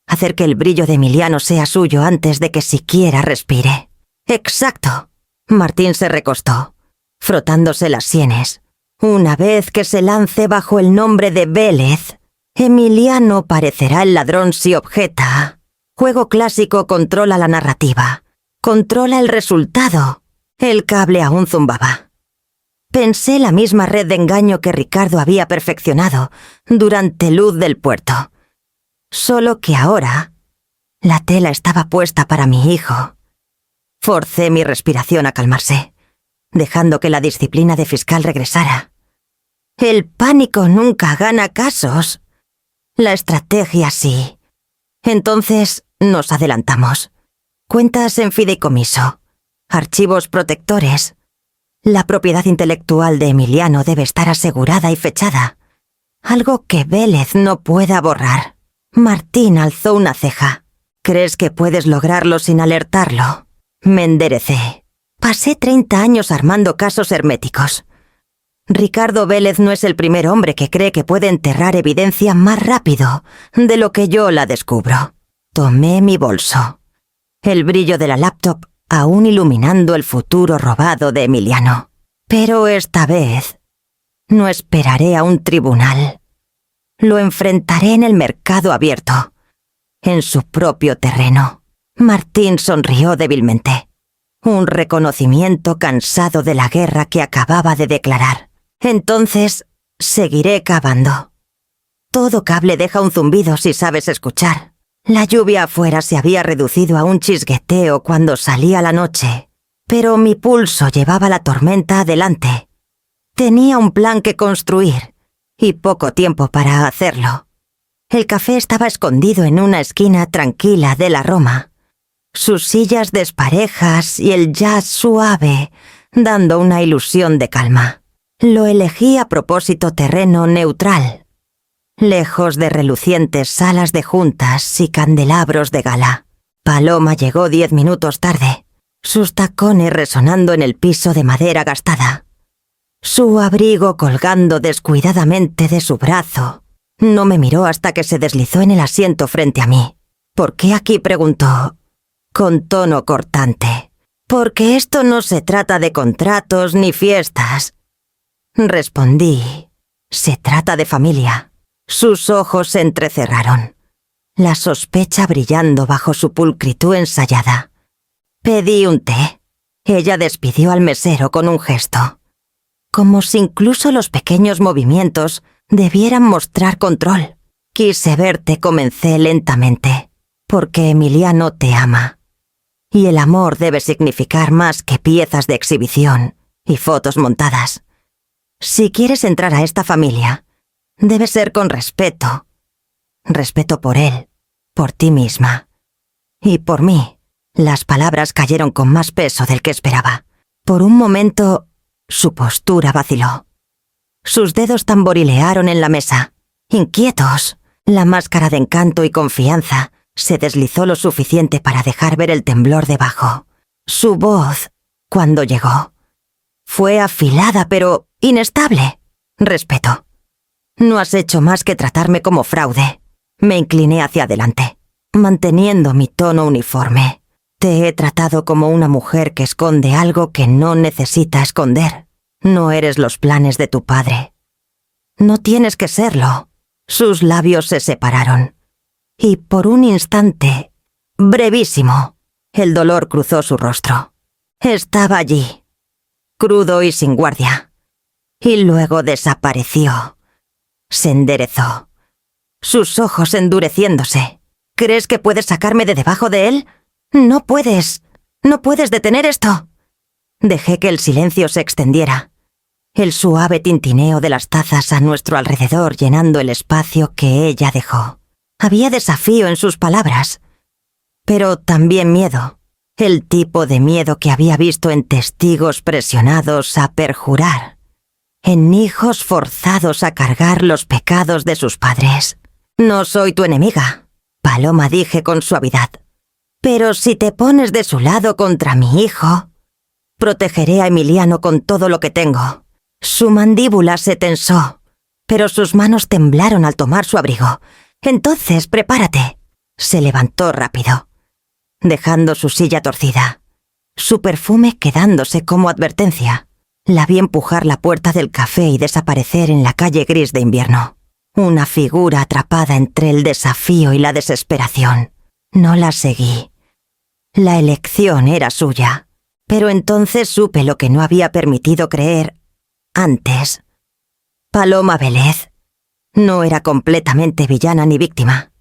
Hacer que el brillo de Emiliano sea suyo antes de que siquiera respire. Exacto. Martín se recostó, frotándose las sienes. Una vez que se lance bajo el nombre de Vélez, Emiliano parecerá el ladrón si objeta. Juego clásico controla la narrativa. Controla el resultado. El cable aún zumbaba. Pensé la misma red de engaño que Ricardo había perfeccionado durante Luz del Puerto. Solo que ahora, la tela estaba puesta para mi hijo. Forcé mi respiración a calmarse, dejando que la disciplina de fiscal regresara. El pánico nunca gana casos. La estrategia sí. Entonces nos adelantamos. Cuentas en fideicomiso, archivos protectores. La propiedad intelectual de Emiliano debe estar asegurada y fechada. Algo que Vélez no pueda borrar. Martín alzó una ceja. ¿Crees que puedes lograrlo sin alertarlo? Me enderecé. Pasé 30 años armando casos herméticos. Ricardo Vélez no es el primer hombre que cree que puede enterrar evidencia más rápido de lo que yo la descubro. Tomé mi bolso. El brillo de la laptop aún iluminando el futuro robado de Emiliano. Pero esta vez no esperaré a un tribunal. Lo enfrentaré en el mercado abierto, en su propio terreno. Martín sonrió débilmente. Un reconocimiento cansado de la guerra que acababa de declarar. Entonces, seguiré cavando. Todo cable deja un zumbido si sabes escuchar. La lluvia afuera se había reducido a un chisgueteo cuando salía la noche, pero mi pulso llevaba la tormenta adelante. Tenía un plan que construir, y poco tiempo para hacerlo. El café estaba escondido en una esquina tranquila de la Roma. Sus sillas desparejas y el jazz suave, dando una ilusión de calma. Lo elegí a propósito terreno neutral, lejos de relucientes salas de juntas y candelabros de gala. Paloma llegó 10 minutos tarde, sus tacones resonando en el piso de madera gastada. Su abrigo colgando descuidadamente de su brazo. No me miró hasta que se deslizó en el asiento frente a mí. ¿Por qué aquí?, preguntó, con tono cortante. Porque esto no se trata de contratos ni fiestas. Respondí, Se trata de familia. Sus ojos se entrecerraron, la sospecha brillando bajo su pulcritud ensayada. Pedí un té. Ella despidió al mesero con un gesto, como si incluso los pequeños movimientos debieran mostrar control. Quise verte, comencé lentamente, porque Emiliano te ama. Y el amor debe significar más que piezas de exhibición y fotos montadas. Si quieres entrar a esta familia, debe ser con respeto. Respeto por él, por ti misma. Y por mí. Las palabras cayeron con más peso del que esperaba. Por un momento, su postura vaciló. Sus dedos tamborilearon en la mesa, inquietos. La máscara de encanto y confianza se deslizó lo suficiente para dejar ver el temblor debajo. Su voz, cuando llegó, fue afilada pero inestable. Respeto. No has hecho más que tratarme como fraude. Me incliné hacia adelante, manteniendo mi tono uniforme. Te he tratado como una mujer que esconde algo que no necesita esconder. No eres los planes de tu padre. No tienes que serlo. Sus labios se separaron. Y por un instante, brevísimo, el dolor cruzó su rostro. Estaba allí, crudo y sin guardia. Y luego desapareció. Se enderezó, sus ojos endureciéndose. ¿Crees que puedes sacarme de debajo de él? No puedes detener esto. Dejé que el silencio se extendiera, el suave tintineo de las tazas a nuestro alrededor llenando el espacio que ella dejó. Había desafío en sus palabras, pero también miedo, el tipo de miedo que había visto en testigos presionados a perjurar, en hijos forzados a cargar los pecados de sus padres. No soy tu enemiga, Paloma, dije con suavidad. Pero si te pones de su lado contra mi hijo, protegeré a Emiliano con todo lo que tengo. Su mandíbula se tensó, pero sus manos temblaron al tomar su abrigo. Entonces, prepárate. Se levantó rápido, dejando su silla torcida, su perfume quedándose como advertencia. La vi empujar la puerta del café y desaparecer en la calle gris de invierno. Una figura atrapada entre el desafío y la desesperación. No la seguí. La elección era suya, pero entonces supe lo que no había permitido creer antes. Paloma Vélez no era completamente villana ni víctima.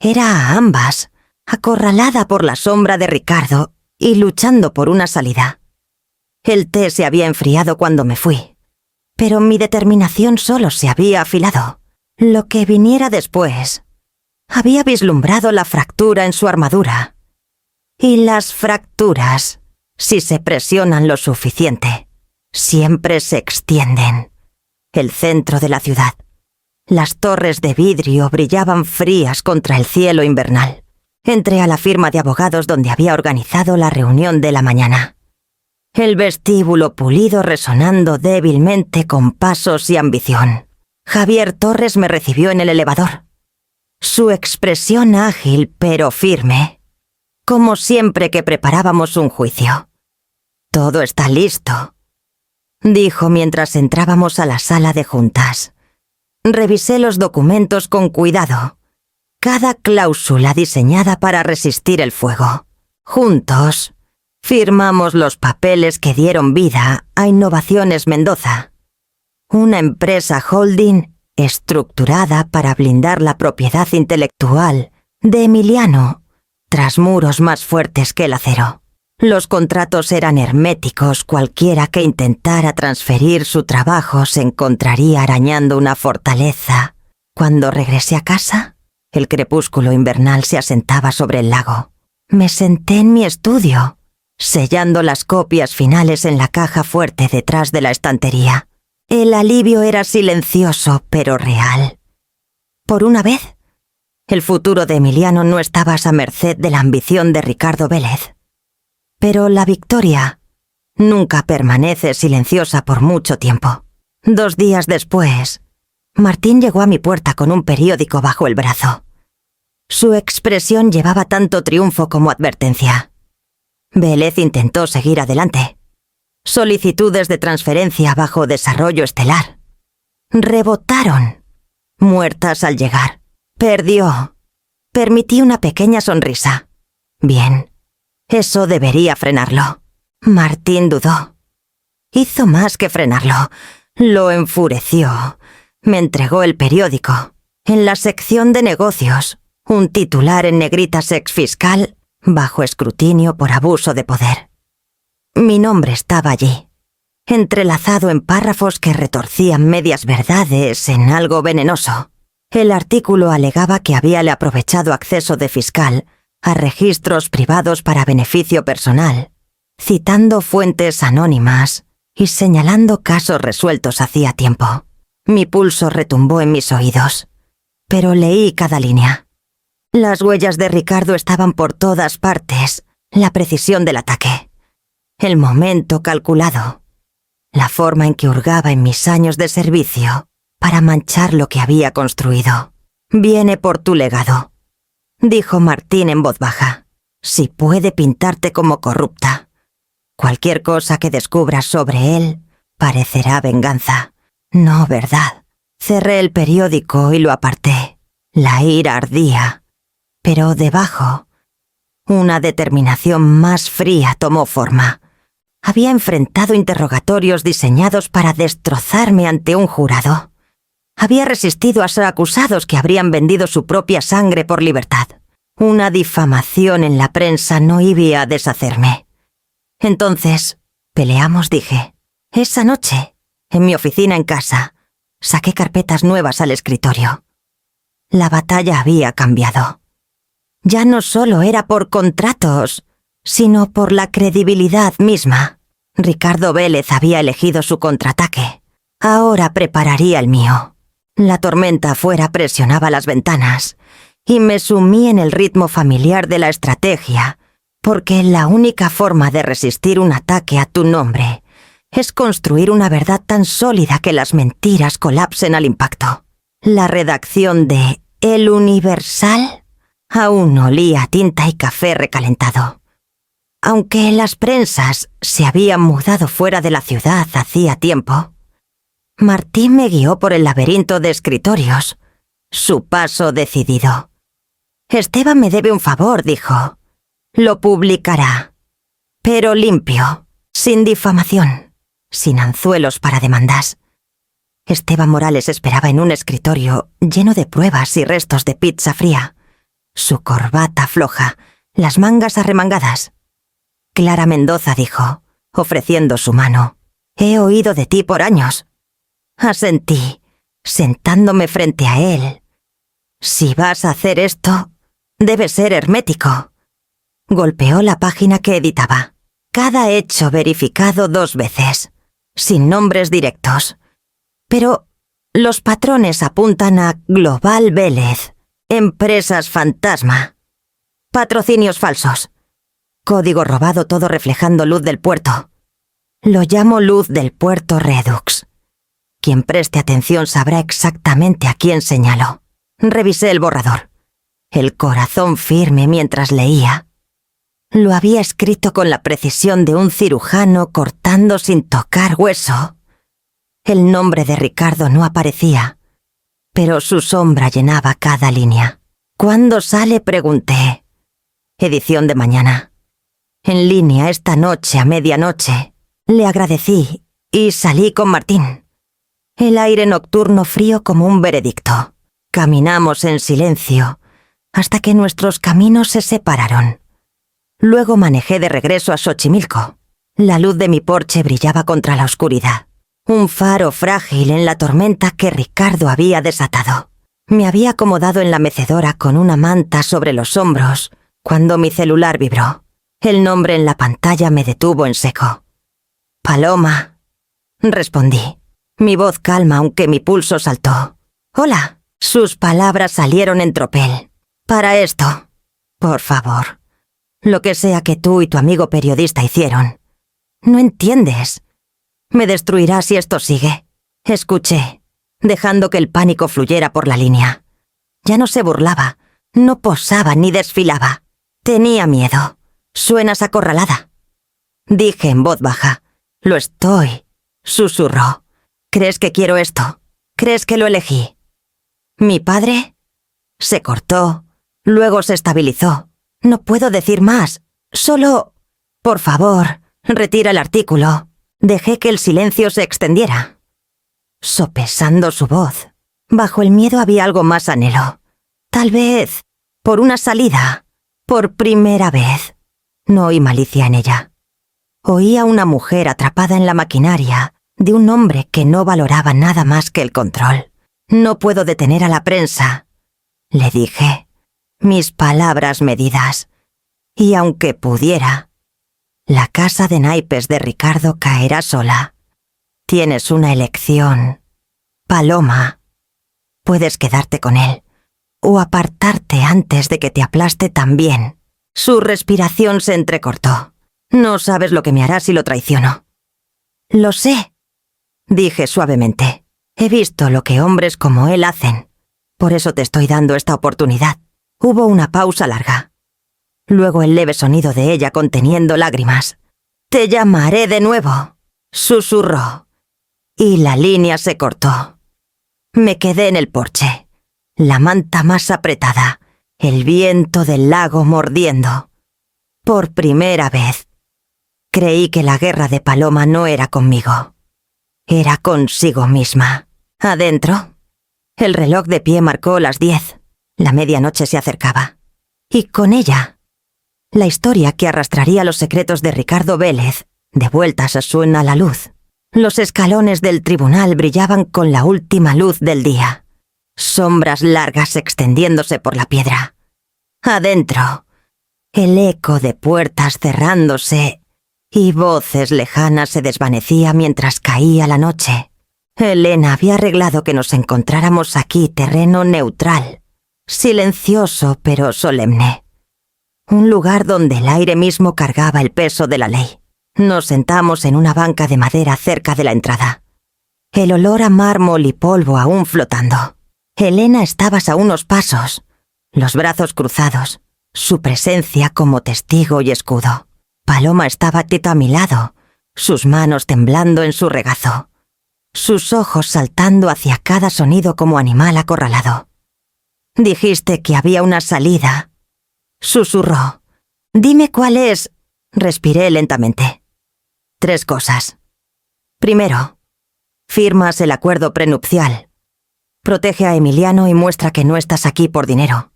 Era a ambas, acorralada por la sombra de Ricardo y luchando por una salida. El té se había enfriado cuando me fui, pero mi determinación solo se había afilado. Lo que viniera después. Había vislumbrado la fractura en su armadura. Y las fracturas, si se presionan lo suficiente, siempre se extienden. El centro de la ciudad. Las torres de vidrio brillaban frías contra el cielo invernal. Entré a la firma de abogados donde había organizado la reunión de la mañana. El vestíbulo pulido resonando débilmente con pasos y ambición. Javier Torres me recibió en el elevador. Su expresión ágil pero firme, como siempre que preparábamos un juicio. «Todo está listo», dijo mientras entrábamos a la sala de juntas. Revisé los documentos con cuidado, cada cláusula diseñada para resistir el fuego. Juntos, firmamos los papeles que dieron vida a Innovaciones Mendoza, una empresa holding estructurada para blindar la propiedad intelectual de Emiliano tras muros más fuertes que el acero. Los contratos eran herméticos, cualquiera que intentara transferir su trabajo se encontraría arañando una fortaleza. Cuando regresé a casa, el crepúsculo invernal se asentaba sobre el lago. Me senté en mi estudio, sellando las copias finales en la caja fuerte detrás de la estantería. El alivio era silencioso, pero real. Por una vez, el futuro de Emiliano no estaba a merced de la ambición de Ricardo Vélez. Pero la victoria nunca permanece silenciosa por mucho tiempo. 2 días después, Martín llegó a mi puerta con un periódico bajo el brazo. Su expresión llevaba tanto triunfo como advertencia. Vélez intentó seguir adelante. Solicitudes de transferencia bajo desarrollo estelar. Rebotaron, muertas al llegar. Perdió. Permití una pequeña sonrisa. Bien, eso debería frenarlo. Martín dudó. Hizo más que frenarlo. Lo enfureció. Me entregó el periódico. En la sección de negocios, un titular en negritas exfiscal bajo escrutinio por abuso de poder. Mi nombre estaba allí, entrelazado en párrafos que retorcían medias verdades en algo venenoso. El artículo alegaba que habíale aprovechado acceso de fiscal a registros privados para beneficio personal, citando fuentes anónimas y señalando casos resueltos hacía tiempo. Mi pulso retumbó en mis oídos, pero leí cada línea. Las huellas de Ricardo estaban por todas partes, la precisión del ataque, el momento calculado, la forma en que hurgaba en mis años de servicio para manchar lo que había construido. Viene por tu legado, dijo Martín en voz baja. Si puede pintarte como corrupta, cualquier cosa que descubras sobre él parecerá venganza. No, verdad. Cerré el periódico y lo aparté. La ira ardía, pero debajo, una determinación más fría tomó forma. Había enfrentado interrogatorios diseñados para destrozarme ante un jurado. Había resistido a ser acusados que habrían vendido su propia sangre por libertad. Una difamación en la prensa no iba a deshacerme. Entonces, peleamos, dije. Esa noche, en mi oficina en casa, saqué carpetas nuevas al escritorio. La batalla había cambiado. Ya no solo era por contratos, sino por la credibilidad misma. Ricardo Vélez había elegido su contraataque. Ahora prepararía el mío. La tormenta afuera presionaba las ventanas y me sumí en el ritmo familiar de la estrategia, porque la única forma de resistir un ataque a tu nombre es construir una verdad tan sólida que las mentiras colapsen al impacto. La redacción de El Universal aún olía a tinta y café recalentado. Aunque las prensas se habían mudado fuera de la ciudad hacía tiempo, Martín me guió por el laberinto de escritorios, su paso decidido. Esteban me debe un favor, dijo. Lo publicará, pero limpio, sin difamación, sin anzuelos para demandas. Esteban Morales esperaba en un escritorio lleno de pruebas y restos de pizza fría, su corbata floja, las mangas arremangadas. Clara Mendoza dijo, ofreciendo su mano. He oído de ti por años. Asentí, sentándome frente a él. Si vas a hacer esto, debe ser hermético. Golpeó la página que editaba. Cada hecho verificado 2 veces, sin nombres directos. Pero los patrones apuntan a Global Vélez, empresas fantasma, patrocinios falsos, código robado, todo reflejando luz del puerto. Lo llamo luz del puerto Redux. Quien preste atención sabrá exactamente a quién señalo. Revisé el borrador. El corazón firme mientras leía. Lo había escrito con la precisión de un cirujano cortando sin tocar hueso. El nombre de Ricardo no aparecía, pero su sombra llenaba cada línea. ¿Cuándo sale?, pregunté. Edición de mañana. En línea esta noche a medianoche. Le agradecí y salí con Martín. El aire nocturno frío como un veredicto. Caminamos en silencio hasta que nuestros caminos se separaron. Luego manejé de regreso a Xochimilco. La luz de mi porche brillaba contra la oscuridad. Un faro frágil en la tormenta que Ricardo había desatado. Me había acomodado en la mecedora con una manta sobre los hombros cuando mi celular vibró. El nombre en la pantalla me detuvo en seco. Paloma, respondí. Mi voz calma aunque mi pulso saltó. Hola. Sus palabras salieron en tropel. Para esto, por favor, lo que sea que tú y tu amigo periodista hicieron. No entiendes. Me destruirá si esto sigue. Escuché, dejando que el pánico fluyera por la línea. Ya no se burlaba, no posaba ni desfilaba. Tenía miedo. Suenas acorralada. Dije en voz baja. Lo estoy, susurró. ¿Crees que quiero esto? ¿Crees que lo elegí? ¿Mi padre? Se cortó, luego se estabilizó. No puedo decir más. Solo... Por favor, retira el artículo. Dejé que el silencio se extendiera. Sopesando su voz, bajo el miedo había algo más anhelo. Tal vez por una salida, por primera vez. No oí malicia en ella. Oí a una mujer atrapada en la maquinaria de un hombre que no valoraba nada más que el control. No puedo detener a la prensa, le dije, mis palabras medidas. Y aunque pudiera, la casa de naipes de Ricardo caerá sola. Tienes una elección, Paloma. Puedes quedarte con él, o apartarte antes de que te aplaste también. Su respiración se entrecortó. No sabes lo que me hará si lo traiciono. Lo sé, dije suavemente. He visto lo que hombres como él hacen. Por eso te estoy dando esta oportunidad. Hubo una pausa larga. Luego el leve sonido de ella conteniendo lágrimas. Te llamaré de nuevo, susurró. Y la línea se cortó. Me quedé en el porche, la manta más apretada, el viento del lago mordiendo. Por primera vez, creí que la guerra de Paloma no era conmigo. Era consigo misma. Adentro, el reloj de pie marcó las 10. La medianoche se acercaba. Y con ella, la historia que arrastraría los secretos de Ricardo Vélez, de vueltas a suena la luz. Los escalones del tribunal brillaban con la última luz del día. Sombras largas extendiéndose por la piedra. Adentro, el eco de puertas cerrándose y voces lejanas se desvanecía mientras caía la noche. Elena había arreglado que nos encontráramos aquí terreno neutral, silencioso pero solemne. Un lugar donde el aire mismo cargaba el peso de la ley. Nos sentamos en una banca de madera cerca de la entrada. El olor a mármol y polvo aún flotando. Elena estaba a unos pasos, los brazos cruzados, su presencia como testigo y escudo. Paloma estaba quieta a mi lado, sus manos temblando en su regazo, sus ojos saltando hacia cada sonido como animal acorralado. Dijiste que había una salida, susurró. Dime cuál es. Respiré lentamente. 3 cosas. Primero, firmas el acuerdo prenupcial. Protege a Emiliano y muestra que no estás aquí por dinero.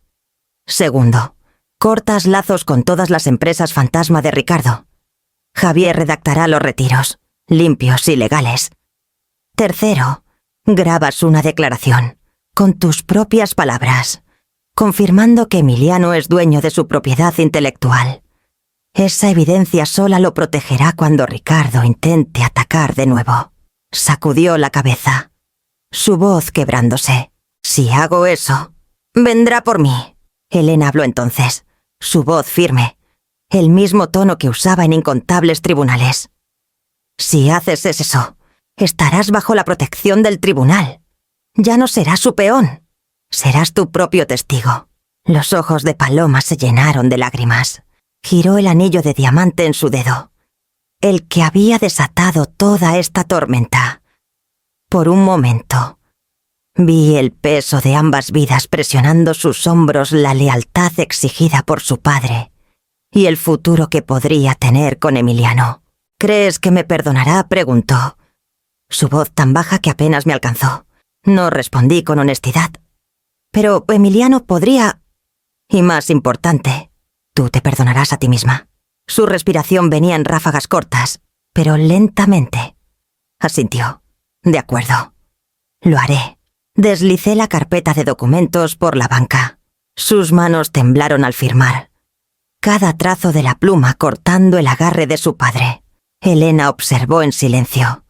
Segundo, cortas lazos con todas las empresas fantasma de Ricardo. Javier redactará los retiros, limpios y legales. Tercero, grabas una declaración, con tus propias palabras, confirmando que Emiliano es dueño de su propiedad intelectual. Esa evidencia sola lo protegerá cuando Ricardo intente atacar de nuevo. Sacudió la cabeza, su voz quebrándose. Si hago eso, vendrá por mí. Elena habló entonces, su voz firme, el mismo tono que usaba en incontables tribunales. Si haces eso, estarás bajo la protección del tribunal. Ya no serás su peón, serás tu propio testigo. Los ojos de Paloma se llenaron de lágrimas. Giró el anillo de diamante en su dedo, el que había desatado toda esta tormenta. Por un momento, vi el peso de ambas vidas presionando sus hombros, la lealtad exigida por su padre y el futuro que podría tener con Emiliano. ¿Crees que me perdonará?, preguntó. Su voz tan baja que apenas me alcanzó. No respondí con honestidad. Pero Emiliano podría... Y más importante, tú te perdonarás a ti misma. Su respiración venía en ráfagas cortas, pero lentamente. Asintió. De acuerdo. Lo haré. Deslicé la carpeta de documentos por la banca. Sus manos temblaron al firmar. Cada trazo de la pluma cortando el agarre de su padre. Elena observó en silencio.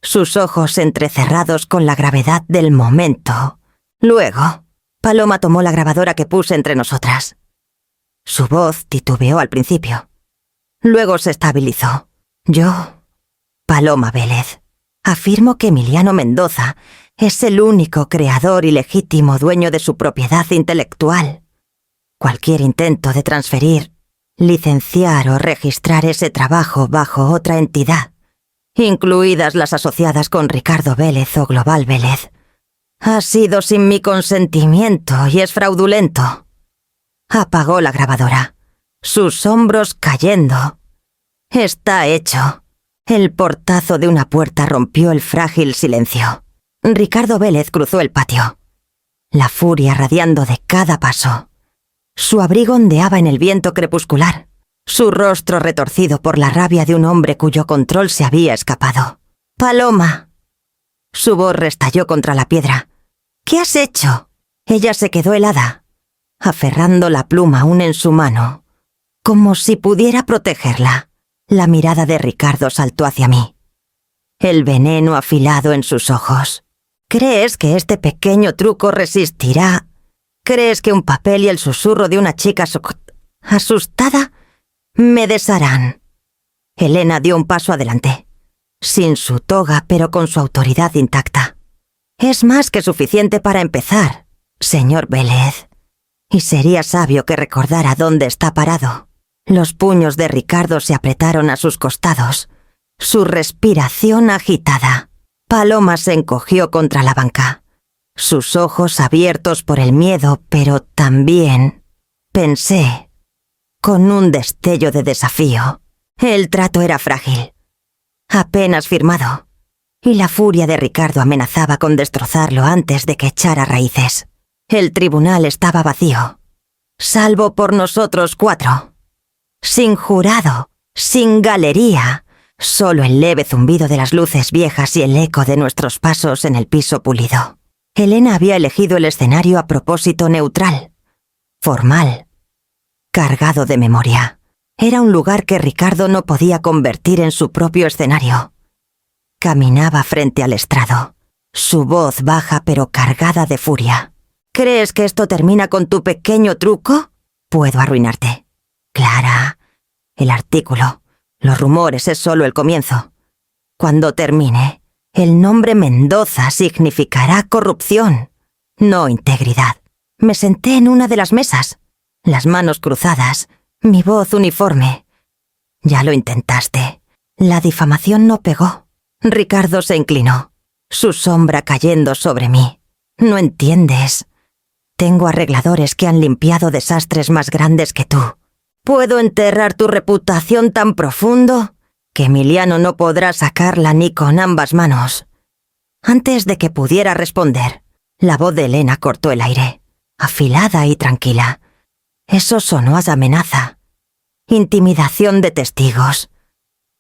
Sus ojos entrecerrados con la gravedad del momento. Luego, Paloma tomó la grabadora que puse entre nosotras. Su voz titubeó al principio. Luego se estabilizó. Yo, Paloma Vélez, afirmo que Emiliano Mendoza es el único creador y legítimo dueño de su propiedad intelectual. Cualquier intento de transferir, licenciar o registrar ese trabajo bajo otra entidad, incluidas las asociadas con Ricardo Vélez o Global Vélez, Ha sido sin mi consentimiento y es fraudulento. Apagó la grabadora. Sus hombros cayendo. Está hecho. El portazo de una puerta rompió el frágil silencio. Ricardo Vélez cruzó el patio. La furia radiando de cada paso. Su abrigo ondeaba en el viento crepuscular. Su rostro retorcido por la rabia de un hombre cuyo control se había escapado. «¡Paloma!». Su voz restalló contra la piedra. «¿Qué has hecho?». Ella se quedó helada, aferrando la pluma aún en su mano, como si pudiera protegerla. La mirada de Ricardo saltó hacia mí. El veneno afilado en sus ojos. ¿Crees que este pequeño truco resistirá? ¿Crees que un papel y el susurro de una chica asustada me desharán? Elena dio un paso adelante, sin su toga pero con su autoridad intacta. Es más que suficiente para empezar, señor Vélez. Y sería sabio que recordara dónde está parado. Los puños de Ricardo se apretaron a sus costados, su respiración agitada. Paloma se encogió contra la banca, sus ojos abiertos por el miedo, pero también, pensé, con un destello de desafío. El trato era frágil, apenas firmado, y la furia de Ricardo amenazaba con destrozarlo antes de que echara raíces. El tribunal estaba vacío, salvo por nosotros 4. Sin jurado, sin galería, solo el leve zumbido de las luces viejas y el eco de nuestros pasos en el piso pulido. Elena había elegido el escenario a propósito neutral, formal, cargado de memoria. Era un lugar que Ricardo no podía convertir en su propio escenario. Caminaba frente al estrado, su voz baja pero cargada de furia. ¿Crees que esto termina con tu pequeño truco? Puedo arruinarte. Clara, el artículo, los rumores es solo el comienzo. Cuando termine, el nombre Mendoza significará corrupción, no integridad. Me senté en una de las mesas, las manos cruzadas, mi voz uniforme. Ya lo intentaste. La difamación no pegó. Ricardo se inclinó, su sombra cayendo sobre mí. No entiendes. Tengo arregladores que han limpiado desastres más grandes que tú. ¿Puedo enterrar tu reputación tan profundo que Emiliano no podrá sacarla ni con ambas manos? Antes de que pudiera responder, la voz de Elena cortó el aire, afilada y tranquila. Eso sonó a amenaza, intimidación de testigos,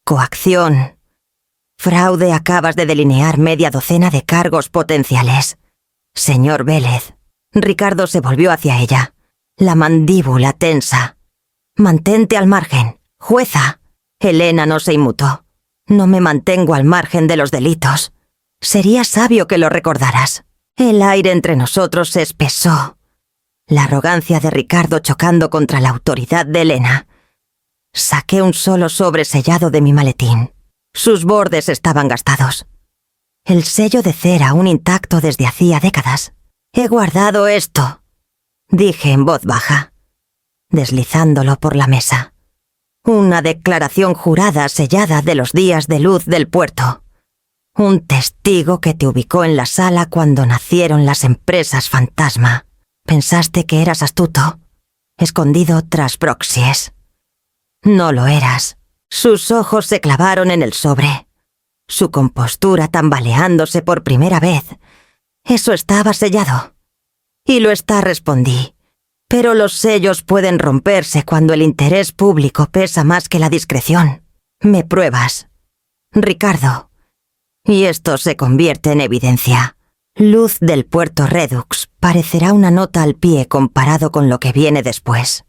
coacción, fraude. Acabas de delinear media docena de cargos potenciales. Señor Vélez. Ricardo se volvió hacia ella, la mandíbula tensa. Mantente al margen, jueza. Elena no se inmutó. No me mantengo al margen de los delitos. Sería sabio que lo recordaras. El aire entre nosotros se espesó. La arrogancia de Ricardo chocando contra la autoridad de Elena. Saqué un solo sobre sellado de mi maletín. Sus bordes estaban gastados. El sello de cera aún intacto desde hacía décadas. He guardado esto, dije en voz baja, deslizándolo por la mesa. Una declaración jurada sellada de los días de luz del puerto. Un testigo que te ubicó en la sala cuando nacieron las empresas fantasma. Pensaste que eras astuto, escondido tras proxies. No lo eras. Sus ojos se clavaron en el sobre, su compostura tambaleándose por primera vez. Eso estaba sellado. Y lo está, respondí. Pero los sellos pueden romperse cuando el interés público pesa más que la discreción. Me pruebas, Ricardo. Y esto se convierte en evidencia. Luz del puerto Redux parecerá una nota al pie comparado con lo que viene después.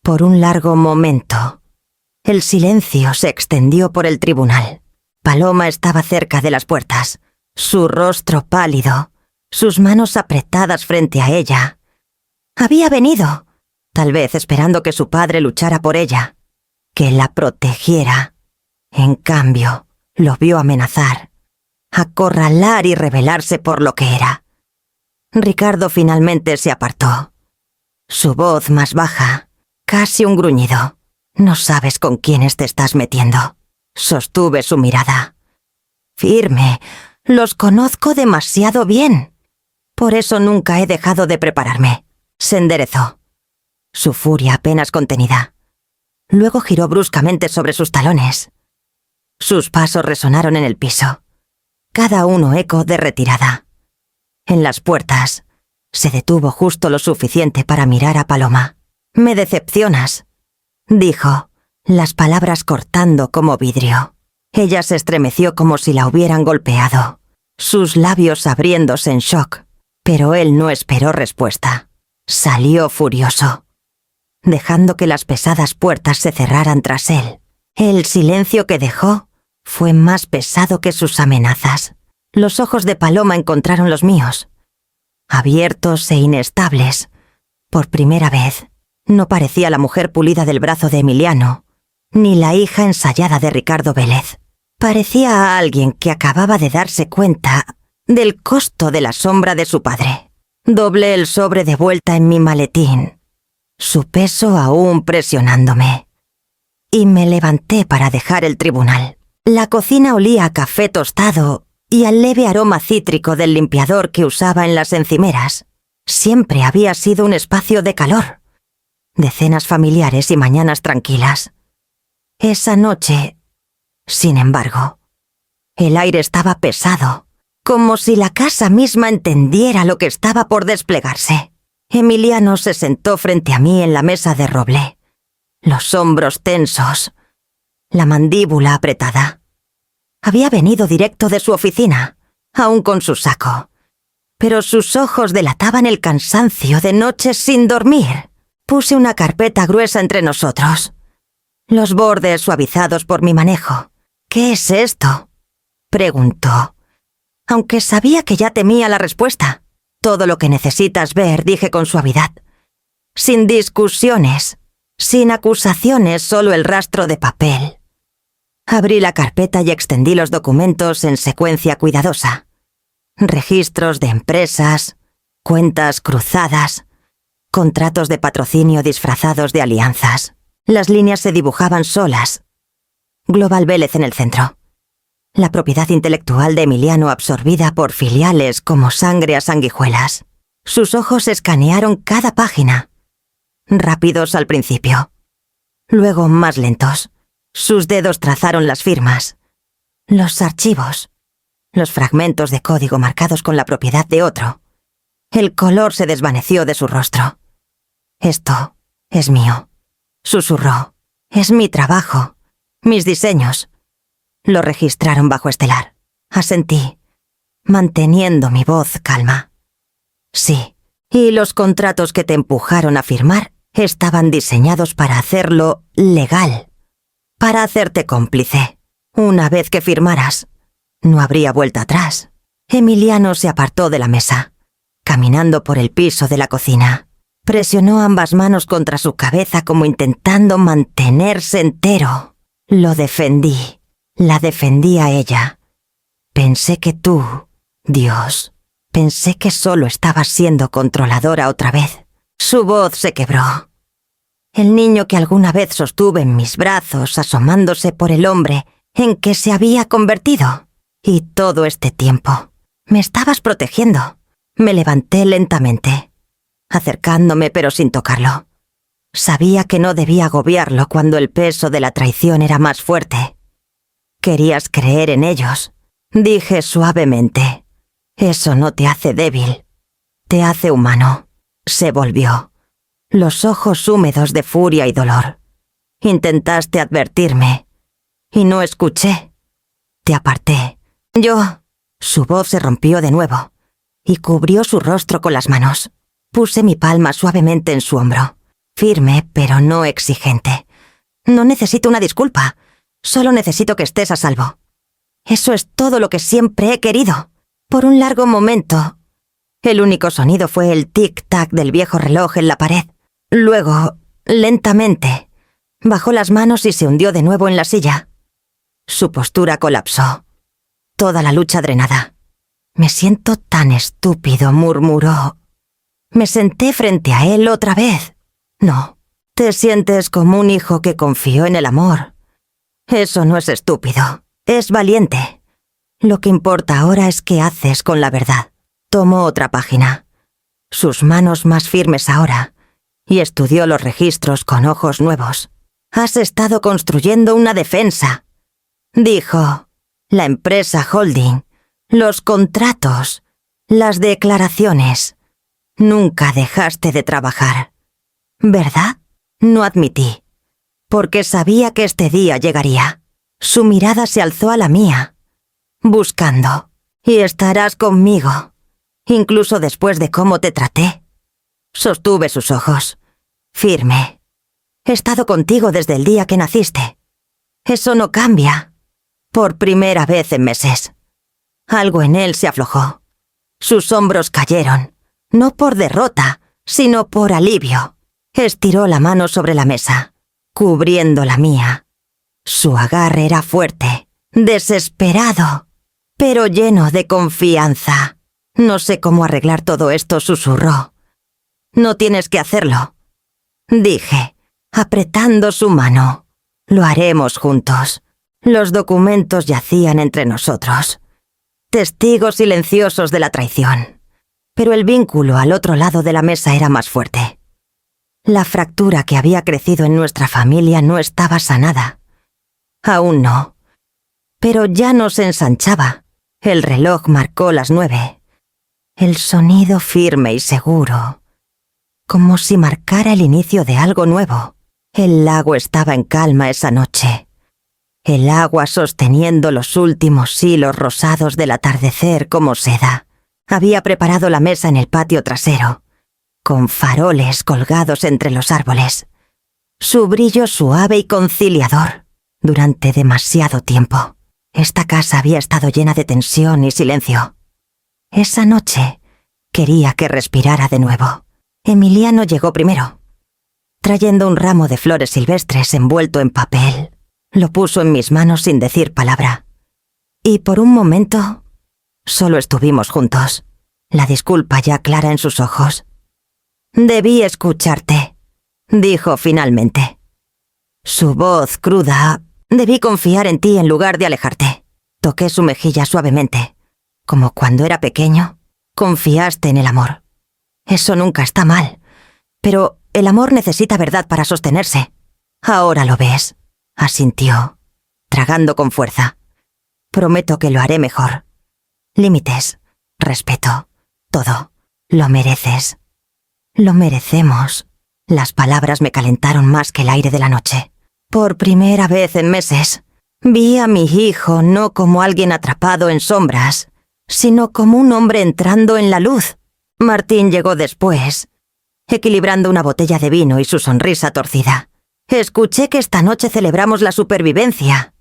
Por un largo momento, el silencio se extendió por el tribunal. Paloma estaba cerca de las puertas, su rostro pálido, sus manos apretadas frente a ella. Había venido, tal vez esperando que su padre luchara por ella, que la protegiera. En cambio, lo vio amenazar, acorralar y rebelarse por lo que era. Ricardo finalmente se apartó. Su voz más baja, casi un gruñido. No sabes con quiénes te estás metiendo. Sostuve su mirada. Firme. Los conozco demasiado bien. Por eso nunca he dejado de prepararme. Se enderezó. Su furia apenas contenida. Luego giró bruscamente sobre sus talones. Sus pasos resonaron en el piso, cada uno eco de retirada. En las puertas, se detuvo justo lo suficiente para mirar a Paloma. «Me decepcionas», dijo, las palabras cortando como vidrio. Ella se estremeció como si la hubieran golpeado, sus labios abriéndose en shock, pero él no esperó respuesta. Salió furioso, dejando que las pesadas puertas se cerraran tras él. El silencio que dejó fue más pesado que sus amenazas. Los ojos de Paloma encontraron los míos, abiertos e inestables. Por primera vez, no parecía la mujer pulida del brazo de Emiliano, ni la hija ensayada de Ricardo Vélez. Parecía a alguien que acababa de darse cuenta del costo de la sombra de su padre. Doblé el sobre de vuelta en mi maletín, su peso aún presionándome, y me levanté para dejar el tribunal. La cocina olía a café tostado y al leve aroma cítrico del limpiador que usaba en las encimeras. Siempre había sido un espacio de calor, de cenas familiares y mañanas tranquilas. Esa noche, sin embargo, el aire estaba pesado, como si la casa misma entendiera lo que estaba por desplegarse. Emiliano se sentó frente a mí en la mesa de roble, los hombros tensos, la mandíbula apretada. Había venido directo de su oficina, aún con su saco, pero sus ojos delataban el cansancio de noches sin dormir. Puse una carpeta gruesa entre nosotros, los bordes suavizados por mi manejo. «¿Qué es esto?», preguntó, aunque sabía que ya temía la respuesta. «Todo lo que necesitas ver», dije con suavidad. Sin discusiones, sin acusaciones, solo el rastro de papel. Abrí la carpeta y extendí los documentos en secuencia cuidadosa. Registros de empresas, cuentas cruzadas, contratos de patrocinio disfrazados de alianzas. Las líneas se dibujaban solas. Global Vélez en el centro. La propiedad intelectual de Emiliano absorbida por filiales como sangre a sanguijuelas. Sus ojos escanearon cada página, rápidos al principio, luego más lentos. Sus dedos trazaron las firmas, los archivos, los fragmentos de código marcados con la propiedad de otro. El color se desvaneció de su rostro. «Esto es mío», susurró. «Es mi trabajo, mis diseños». Lo registraron bajo estelar. Asentí, manteniendo mi voz calma. «Sí, y los contratos que te empujaron a firmar estaban diseñados para hacerlo legal, para hacerte cómplice. Una vez que firmaras, no habría vuelta atrás». Emiliano se apartó de la mesa, caminando por el piso de la cocina. Presionó ambas manos contra su cabeza como intentando mantenerse entero. Lo defendí. La defendí a ella. Pensé que tú, Dios, pensé que solo estabas siendo controladora otra vez. Su voz se quebró. El niño que alguna vez sostuve en mis brazos asomándose por el hombre en que se había convertido. Y todo este tiempo me estabas protegiendo. Me levanté lentamente, acercándome pero sin tocarlo. Sabía que no debía agobiarlo cuando el peso de la traición era más fuerte. «Querías creer en ellos», dije suavemente. «Eso no te hace débil, te hace humano». Se volvió, los ojos húmedos de furia y dolor. «Intentaste advertirme, y no escuché. Te aparté. Yo...» Su voz se rompió de nuevo, y cubrió su rostro con las manos. Puse mi palma suavemente en su hombro, firme pero no exigente. «No necesito una disculpa. Solo necesito que estés a salvo. Eso es todo lo que siempre he querido». Por un largo momento, el único sonido fue el tic-tac del viejo reloj en la pared. Luego, lentamente, bajó las manos y se hundió de nuevo en la silla. Su postura colapsó. Toda la lucha drenada. «Me siento tan estúpido», murmuró. Me senté frente a él otra vez. «No, te sientes como un hijo que confió en el amor. Eso no es estúpido, es valiente. Lo que importa ahora es qué haces con la verdad». Tomó otra página, sus manos más firmes ahora, y estudió los registros con ojos nuevos. «Has estado construyendo una defensa», dijo. «La empresa holding, los contratos, las declaraciones. Nunca dejaste de trabajar, ¿verdad?». No admití, porque sabía que este día llegaría. Su mirada se alzó a la mía, buscando. «Y estarás conmigo, incluso después de cómo te traté». Sostuve sus ojos, firme. «He estado contigo desde el día que naciste. Eso no cambia». Por primera vez en meses. Algo en él se aflojó. Sus hombros cayeron, no por derrota, sino por alivio. Estiró la mano sobre la mesa, cubriendo la mía. Su agarre era fuerte, desesperado, pero lleno de confianza. «No sé cómo arreglar todo esto», susurró. «No tienes que hacerlo», dije, apretando su mano. «Lo haremos juntos». Los documentos yacían entre nosotros, testigos silenciosos de la traición. Pero el vínculo al otro lado de la mesa era más fuerte. La fractura que había crecido en nuestra familia no estaba sanada. Aún no. Pero ya no se ensanchaba. El reloj marcó las 9. El sonido firme y seguro, como si marcara el inicio de algo nuevo. El lago estaba en calma esa noche. El agua sosteniendo los últimos hilos rosados del atardecer como seda. Había preparado la mesa en el patio trasero, con faroles colgados entre los árboles. Su brillo suave y conciliador. Durante demasiado tiempo, esta casa había estado llena de tensión y silencio. Esa noche quería que respirara de nuevo. Emiliano llegó primero, trayendo un ramo de flores silvestres envuelto en papel. Lo puso en mis manos sin decir palabra. Y por un momento, solo estuvimos juntos, la disculpa ya clara en sus ojos. «Debí escucharte», dijo finalmente. Su voz cruda. «Debí confiar en ti en lugar de alejarte». Toqué su mejilla suavemente. «Como cuando era pequeño, confiaste en el amor. Eso nunca está mal. Pero el amor necesita verdad para sostenerse. Ahora lo ves», asintió, tragando con fuerza. «Prometo que lo haré mejor. Límites, respeto, todo. Lo mereces». «Lo merecemos». Las palabras me calentaron más que el aire de la noche. Por primera vez en meses, vi a mi hijo no como alguien atrapado en sombras, sino como un hombre entrando en la luz. Martín llegó después, equilibrando una botella de vino y su sonrisa torcida. «Escuché que esta noche celebramos la supervivencia»,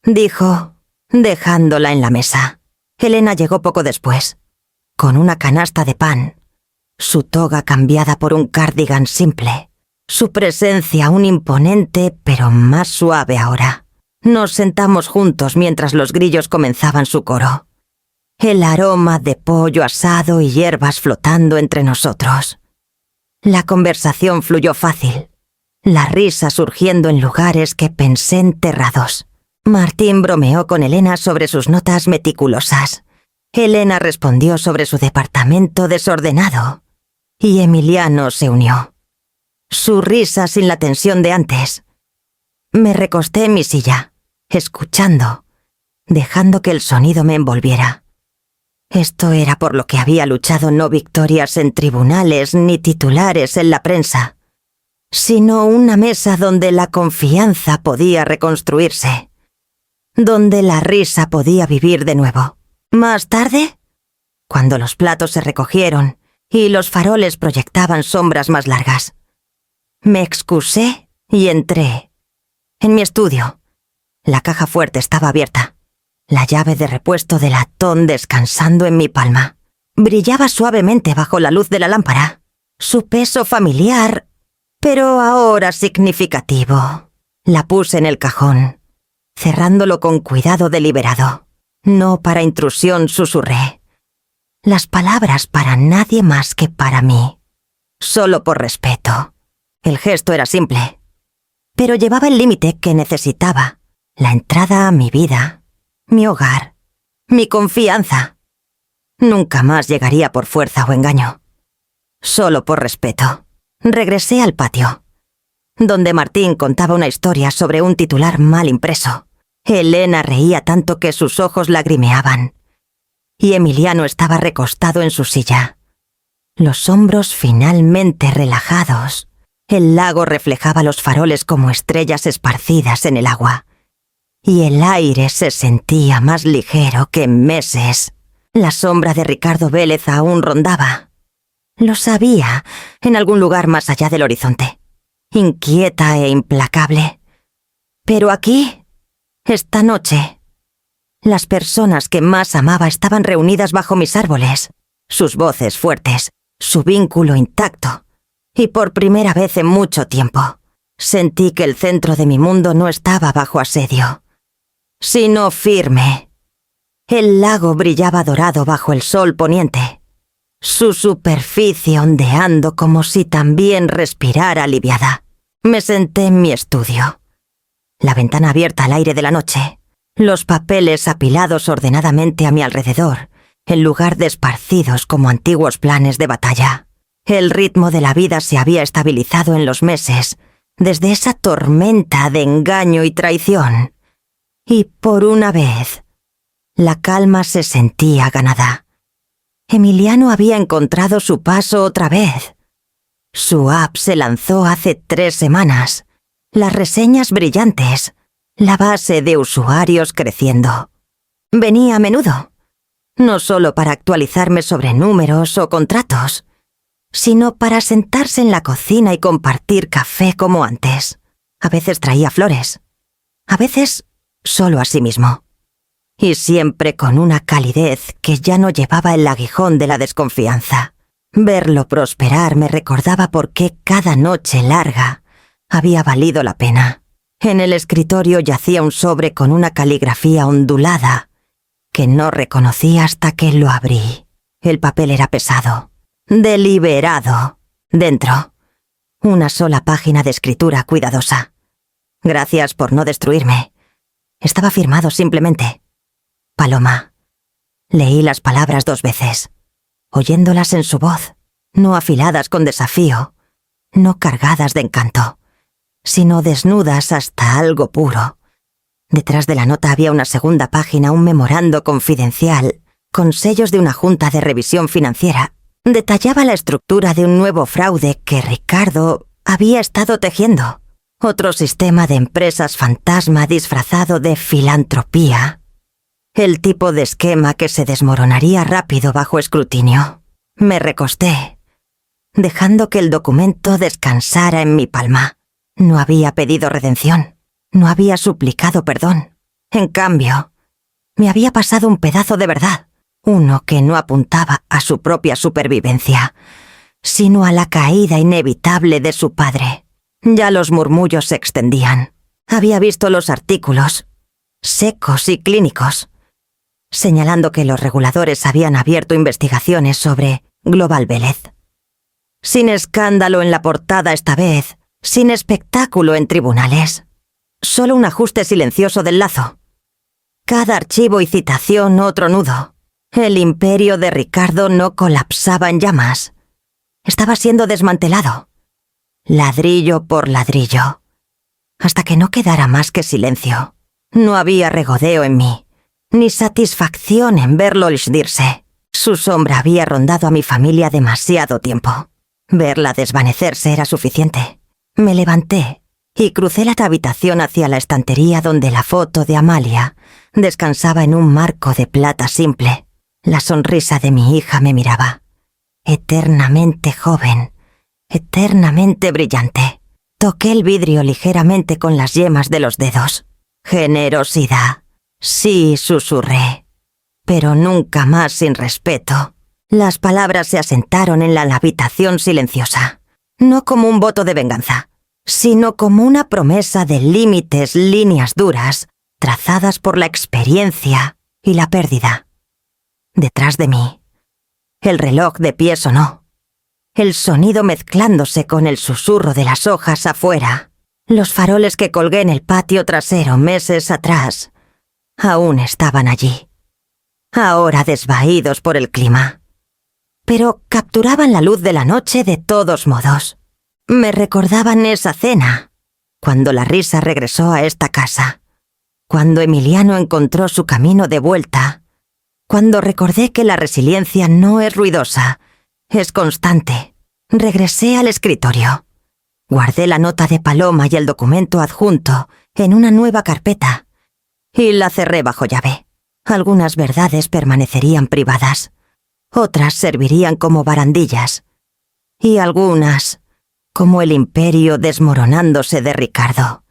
dijo, dejándola en la mesa. Elena llegó poco después, con una canasta de pan, su toga cambiada por un cardigan simple, su presencia aún imponente pero más suave ahora. Nos sentamos juntos mientras los grillos comenzaban su coro. El aroma de pollo asado y hierbas flotando entre nosotros. La conversación fluyó fácil, la risa surgiendo en lugares que pensé enterrados. Martín bromeó con Elena sobre sus notas meticulosas. Elena respondió sobre su departamento desordenado. Y Emiliano se unió. Su risa sin la tensión de antes. Me recosté en mi silla, escuchando, dejando que el sonido me envolviera. Esto era por lo que había luchado, no victorias en tribunales ni titulares en la prensa, sino una mesa donde la confianza podía reconstruirse, donde la risa podía vivir de nuevo. Más tarde, cuando los platos se recogieron y los faroles proyectaban sombras más largas, me excusé y entré. En mi estudio, la caja fuerte estaba abierta, la llave de repuesto de latón descansando en mi palma. Brillaba suavemente bajo la luz de la lámpara, su peso familiar, pero ahora significativo. La puse en el cajón, cerrándolo con cuidado deliberado. No para intrusión, susurré. Las palabras para nadie más que para mí. Solo por respeto. El gesto era simple, pero llevaba el límite que necesitaba. La entrada a mi vida, mi hogar, mi confianza. Nunca más llegaría por fuerza o engaño. Solo por respeto. Regresé al patio, donde Martín contaba una historia sobre un titular mal impreso. Elena reía tanto que sus ojos lagrimeaban, y Emiliano estaba recostado en su silla, los hombros finalmente relajados. El lago reflejaba los faroles como estrellas esparcidas en el agua, y el aire se sentía más ligero que en meses. La sombra de Ricardo Vélez aún rondaba. Lo sabía, en algún lugar más allá del horizonte, inquieta e implacable. Pero aquí, esta noche, las personas que más amaba estaban reunidas bajo mis árboles, sus voces fuertes, su vínculo intacto, y por primera vez en mucho tiempo, sentí que el centro de mi mundo no estaba bajo asedio, sino firme. El lago brillaba dorado bajo el sol poniente, su superficie ondeando como si también respirara aliviada. Me senté en mi estudio, la ventana abierta al aire de la noche, los papeles apilados ordenadamente a mi alrededor, en lugar de esparcidos como antiguos planes de batalla. El ritmo de la vida se había estabilizado en los meses, desde esa tormenta de engaño y traición. Y por una vez, la calma se sentía ganada. Emiliano había encontrado su paso otra vez. Su app se lanzó hace 3 semanas. Las reseñas brillantes, la base de usuarios creciendo. Venía a menudo, no solo para actualizarme sobre números o contratos, sino para sentarse en la cocina y compartir café como antes. A veces traía flores, a veces solo a sí mismo. Y siempre con una calidez que ya no llevaba el aguijón de la desconfianza. Verlo prosperar me recordaba por qué cada noche larga había valido la pena. En el escritorio yacía un sobre con una caligrafía ondulada que no reconocí hasta que lo abrí. El papel era pesado, deliberado. Dentro, una sola página de escritura cuidadosa. Gracias por no destruirme. Estaba firmado simplemente. Paloma. Leí las palabras 2 veces, oyéndolas en su voz, no afiladas con desafío, no cargadas de encanto, sino desnudas hasta algo puro. Detrás de la nota había una segunda página, un memorando confidencial, con sellos de una junta de revisión financiera. Detallaba la estructura de un nuevo fraude que Ricardo había estado tejiendo. Otro sistema de empresas fantasma disfrazado de filantropía. El tipo de esquema que se desmoronaría rápido bajo escrutinio. Me recosté, dejando que el documento descansara en mi palma. No había pedido redención, no había suplicado perdón. En cambio, me había pasado un pedazo de verdad, uno que no apuntaba a su propia supervivencia, sino a la caída inevitable de su padre. Ya los murmullos se extendían. Había visto los artículos, secos y clínicos, señalando que los reguladores habían abierto investigaciones sobre Global Vélez. Sin escándalo en la portada esta vez, sin espectáculo en tribunales. Solo un ajuste silencioso del lazo. Cada archivo y citación otro nudo. El imperio de Ricardo no colapsaba en llamas. Estaba siendo desmantelado, ladrillo por ladrillo, hasta que no quedara más que silencio. No había regodeo en mí, ni satisfacción en verlo hundirse. Su sombra había rondado a mi familia demasiado tiempo. Verla desvanecerse era suficiente. Me levanté y crucé la habitación hacia la estantería donde la foto de Amalia descansaba en un marco de plata simple. La sonrisa de mi hija me miraba, eternamente joven, eternamente brillante. Toqué el vidrio ligeramente con las yemas de los dedos. Generosidad. Sí, susurré, pero nunca más sin respeto. Las palabras se asentaron en la habitación silenciosa, no como un voto de venganza, sino como una promesa de límites, líneas duras, trazadas por la experiencia y la pérdida. Detrás de mí, el reloj de pie sonó, el sonido mezclándose con el susurro de las hojas afuera. Los faroles que colgué en el patio trasero meses atrás aún estaban allí. ahora desvaídos por el clima. Pero capturaban la luz de la noche de todos modos. Me recordaban esa cena, cuando la risa regresó a esta casa, cuando Emiliano encontró su camino de vuelta, cuando recordé que la resiliencia no es ruidosa, es constante. Regresé al escritorio. Guardé la nota de Paloma y el documento adjunto en una nueva carpeta y la cerré bajo llave. Algunas verdades permanecerían privadas, otras servirían como barandillas y algunas, como el imperio desmoronándose de Ricardo,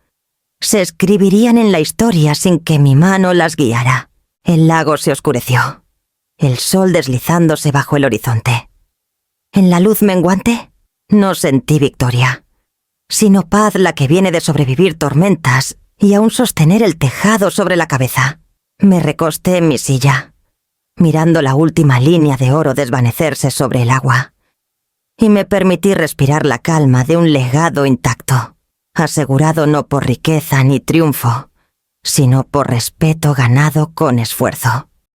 se escribirían en la historia sin que mi mano las guiara. El lago se oscureció, el sol deslizándose bajo el horizonte. En la luz menguante no sentí victoria, sino paz, la que viene de sobrevivir tormentas y aún sostener el tejado sobre la cabeza. Me recosté en mi silla, mirando la última línea de oro desvanecerse sobre el agua, y me permití respirar la calma de un legado intacto, asegurado no por riqueza ni triunfo, sino por respeto ganado con esfuerzo.